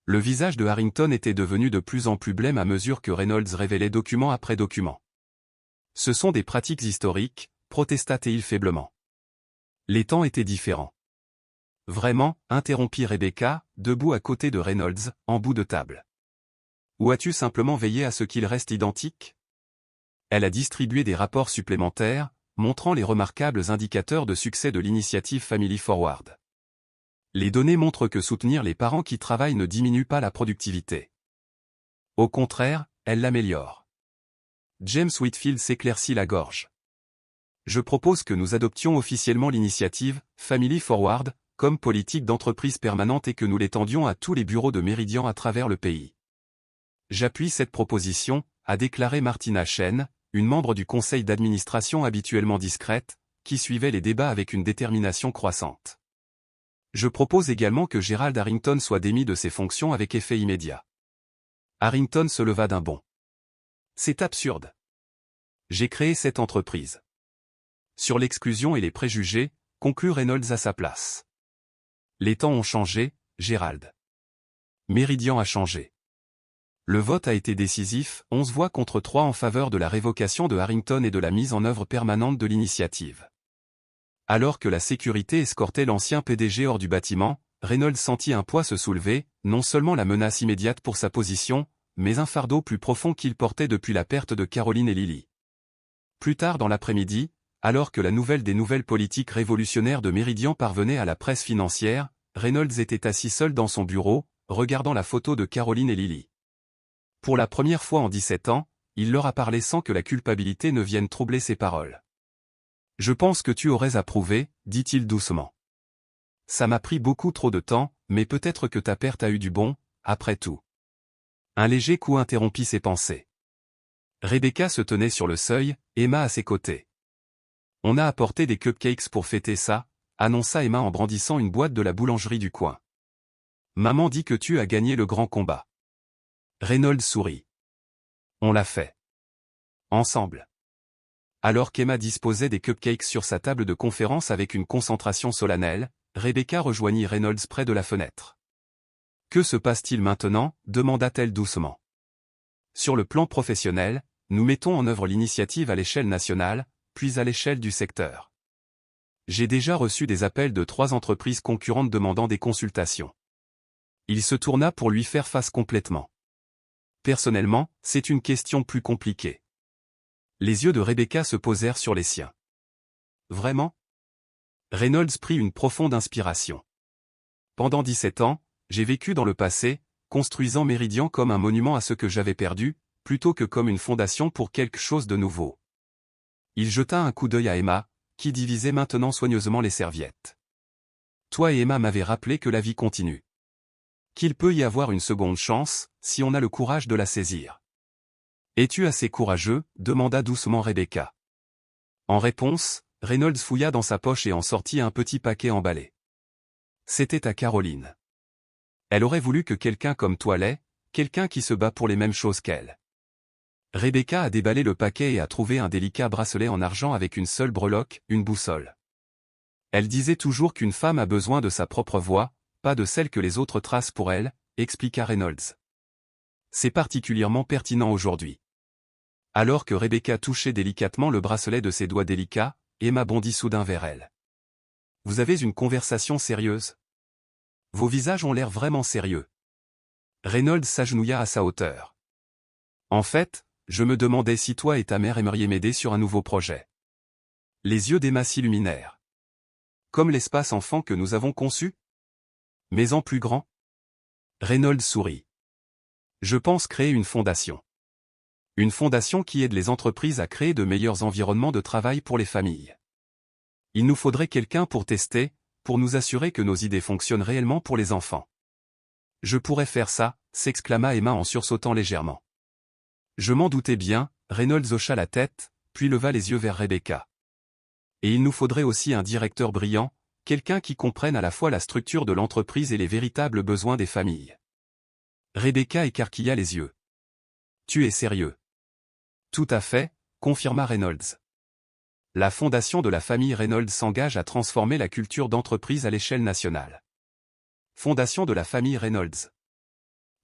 Le visage de Harrington était devenu de plus en plus blême à mesure que Reynolds révélait document après document. Ce sont des pratiques historiques, protesta-t-il faiblement. Les temps étaient différents. Vraiment, interrompit Rebecca, debout à côté de Reynolds, en bout de table. Ou as-tu simplement veillé à ce qu'il reste identique? Elle a distribué des rapports supplémentaires, montrant les remarquables indicateurs de succès de l'initiative Family Forward. Les données montrent que soutenir les parents qui travaillent ne diminue pas la productivité. Au contraire, elle l'améliore. James Whitfield s'éclaircit la gorge. Je propose que nous adoptions officiellement l'initiative Family Forward comme politique d'entreprise permanente et que nous l'étendions à tous les bureaux de Meridian à travers le pays. J'appuie cette proposition, a déclaré Martina Chen, une membre du conseil d'administration habituellement discrète, qui suivait les débats avec une détermination croissante. Je propose également que Gerald Harrington soit démis de ses fonctions avec effet immédiat. Harrington se leva d'un bond. C'est absurde. J'ai créé cette entreprise. Sur l'exclusion et les préjugés, conclut Reynolds à sa place. Les temps ont changé, Gerald. Meridian a changé. Le vote a été décisif, 11 voix contre 3 en faveur de la révocation de Harrington et de la mise en œuvre permanente de l'initiative. Alors que la sécurité escortait l'ancien PDG hors du bâtiment, Reynolds sentit un poids se soulever, non seulement la menace immédiate pour sa position, mais un fardeau plus profond qu'il portait depuis la perte de Caroline et Lily. Plus tard dans l'après-midi, alors que la nouvelle des nouvelles politiques révolutionnaires de Meridian parvenait à la presse financière, Reynolds était assis seul dans son bureau, regardant la photo de Caroline et Lily. Pour la première fois en 17 ans, il leur a parlé sans que la culpabilité ne vienne troubler ses paroles. « Je pense que tu aurais approuvé, dit-il doucement. Ça m'a pris beaucoup trop de temps, mais peut-être que ta perte a eu du bon, après tout. » Un léger coup interrompit ses pensées. Rebecca se tenait sur le seuil, Emma à ses côtés. « On a apporté des cupcakes pour fêter ça, » annonça Emma en brandissant une boîte de la boulangerie du coin. « Maman dit que tu as gagné le grand combat. » Reynolds sourit. « On l'a fait. Ensemble. » Alors qu'Emma disposait des cupcakes sur sa table de conférence avec une concentration solennelle, Rebecca rejoignit Reynolds près de la fenêtre. « Que se passe-t-il maintenant » demanda-t-elle doucement. « Sur le plan professionnel, nous mettons en œuvre l'initiative à l'échelle nationale, puis à l'échelle du secteur. J'ai déjà reçu des appels de 3 entreprises concurrentes demandant des consultations. » Il se tourna pour lui faire face complètement. « Personnellement, c'est une question plus compliquée. » Les yeux de Rebecca se posèrent sur les siens. « Vraiment ?» Reynolds prit une profonde inspiration. « Pendant 17 ans, j'ai vécu dans le passé, construisant Meridian comme un monument à ce que j'avais perdu, plutôt que comme une fondation pour quelque chose de nouveau. » Il jeta un coup d'œil à Emma, qui divisait maintenant soigneusement les serviettes. « Toi et Emma m'avez rappelé que la vie continue. Qu'il peut y avoir une seconde chance, si on a le courage de la saisir. »« Es-tu assez courageux » demanda doucement Rebecca. En réponse, Reynolds fouilla dans sa poche et en sortit un petit paquet emballé. C'était à Caroline. Elle aurait voulu que quelqu'un comme toi l'ait, quelqu'un qui se bat pour les mêmes choses qu'elle. Rebecca a déballé le paquet et a trouvé un délicat bracelet en argent avec une seule breloque, une boussole. Elle disait toujours qu'une femme a besoin de sa propre voix, pas de celle que les autres tracent pour elle, expliqua Reynolds. C'est particulièrement pertinent aujourd'hui. Alors que Rebecca touchait délicatement le bracelet de ses doigts délicats, Emma bondit soudain vers elle. « Vous avez une conversation sérieuse ? Vos visages ont l'air vraiment sérieux. » Reynolds s'agenouilla à sa hauteur. « En fait, je me demandais si toi et ta mère aimeriez m'aider sur un nouveau projet. » Les yeux d'Emma s'illuminèrent. « Comme l'espace enfant que nous avons conçu ? Mais en plus grand ? » Reynolds sourit. « Je pense créer une fondation. Une fondation qui aide les entreprises à créer de meilleurs environnements de travail pour les familles. Il nous faudrait quelqu'un pour tester, pour nous assurer que nos idées fonctionnent réellement pour les enfants. »« Je pourrais faire ça » s'exclama Emma en sursautant légèrement. Je m'en doutais bien, Reynolds hocha la tête, puis leva les yeux vers Rebecca. Et il nous faudrait aussi un directeur brillant, quelqu'un qui comprenne à la fois la structure de l'entreprise et les véritables besoins des familles. Rebecca écarquilla les yeux. Tu es sérieux? Tout à fait, confirma Reynolds. La fondation de la famille Reynolds s'engage à transformer la culture d'entreprise à l'échelle nationale. Fondation de la famille Reynolds.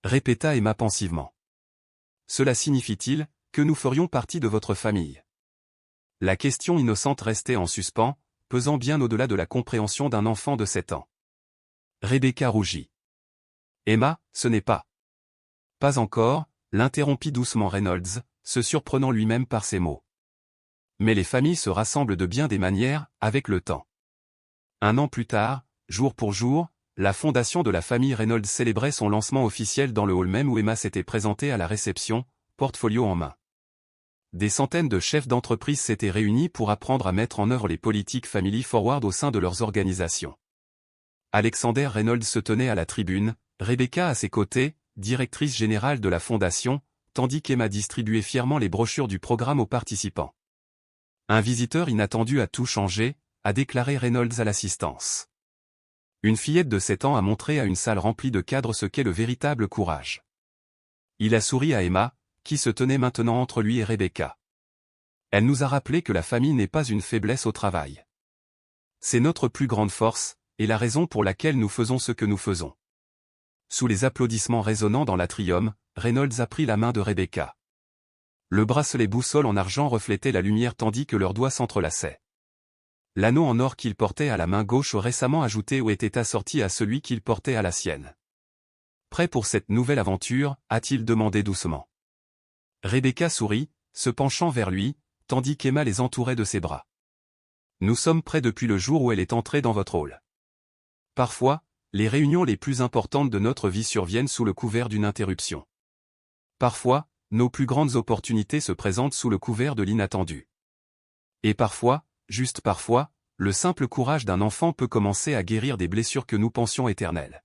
Répéta Emma pensivement. Cela signifie-t-il que nous ferions partie de votre famille? La question innocente restait en suspens, pesant bien au-delà de la compréhension d'un enfant de 7 ans. Rebecca rougit. Emma, ce n'est pas. Pas encore, l'interrompit doucement Reynolds, se surprenant lui-même par ses mots. Mais les familles se rassemblent de bien des manières, avec le temps. 1 an plus tard, jour pour jour, la fondation de la famille Reynolds célébrait son lancement officiel dans le hall même où Emma s'était présentée à la réception, portfolio en main. Des centaines de chefs d'entreprise s'étaient réunis pour apprendre à mettre en œuvre les politiques Family Forward au sein de leurs organisations. Alexander Reynolds se tenait à la tribune, Rebecca à ses côtés, directrice générale de la fondation, tandis qu'Emma distribuait fièrement les brochures du programme aux participants. Un visiteur inattendu a tout changé, a déclaré Reynolds à l'assistance. Une fillette de 7 ans a montré à une salle remplie de cadres ce qu'est le véritable courage. Il a souri à Emma, qui se tenait maintenant entre lui et Rebecca. Elle nous a rappelé que la famille n'est pas une faiblesse au travail. C'est notre plus grande force, et la raison pour laquelle nous faisons ce que nous faisons. Sous les applaudissements résonnants dans l'atrium, Reynolds a pris la main de Rebecca. Le bracelet boussole en argent reflétait la lumière tandis que leurs doigts s'entrelaçaient. L'anneau en or qu'il portait à la main gauche récemment ajouté ou était assorti à celui qu'il portait à la sienne. Prêt pour cette nouvelle aventure, a-t-il demandé doucement. Rebecca sourit, se penchant vers lui, tandis qu'Emma les entourait de ses bras. Nous sommes prêts depuis le jour où elle est entrée dans votre hall. Parfois, les réunions les plus importantes de notre vie surviennent sous le couvert d'une interruption. Parfois, nos plus grandes opportunités se présentent sous le couvert de l'inattendu. Et parfois, juste parfois, le simple courage d'un enfant peut commencer à guérir des blessures que nous pensions éternelles.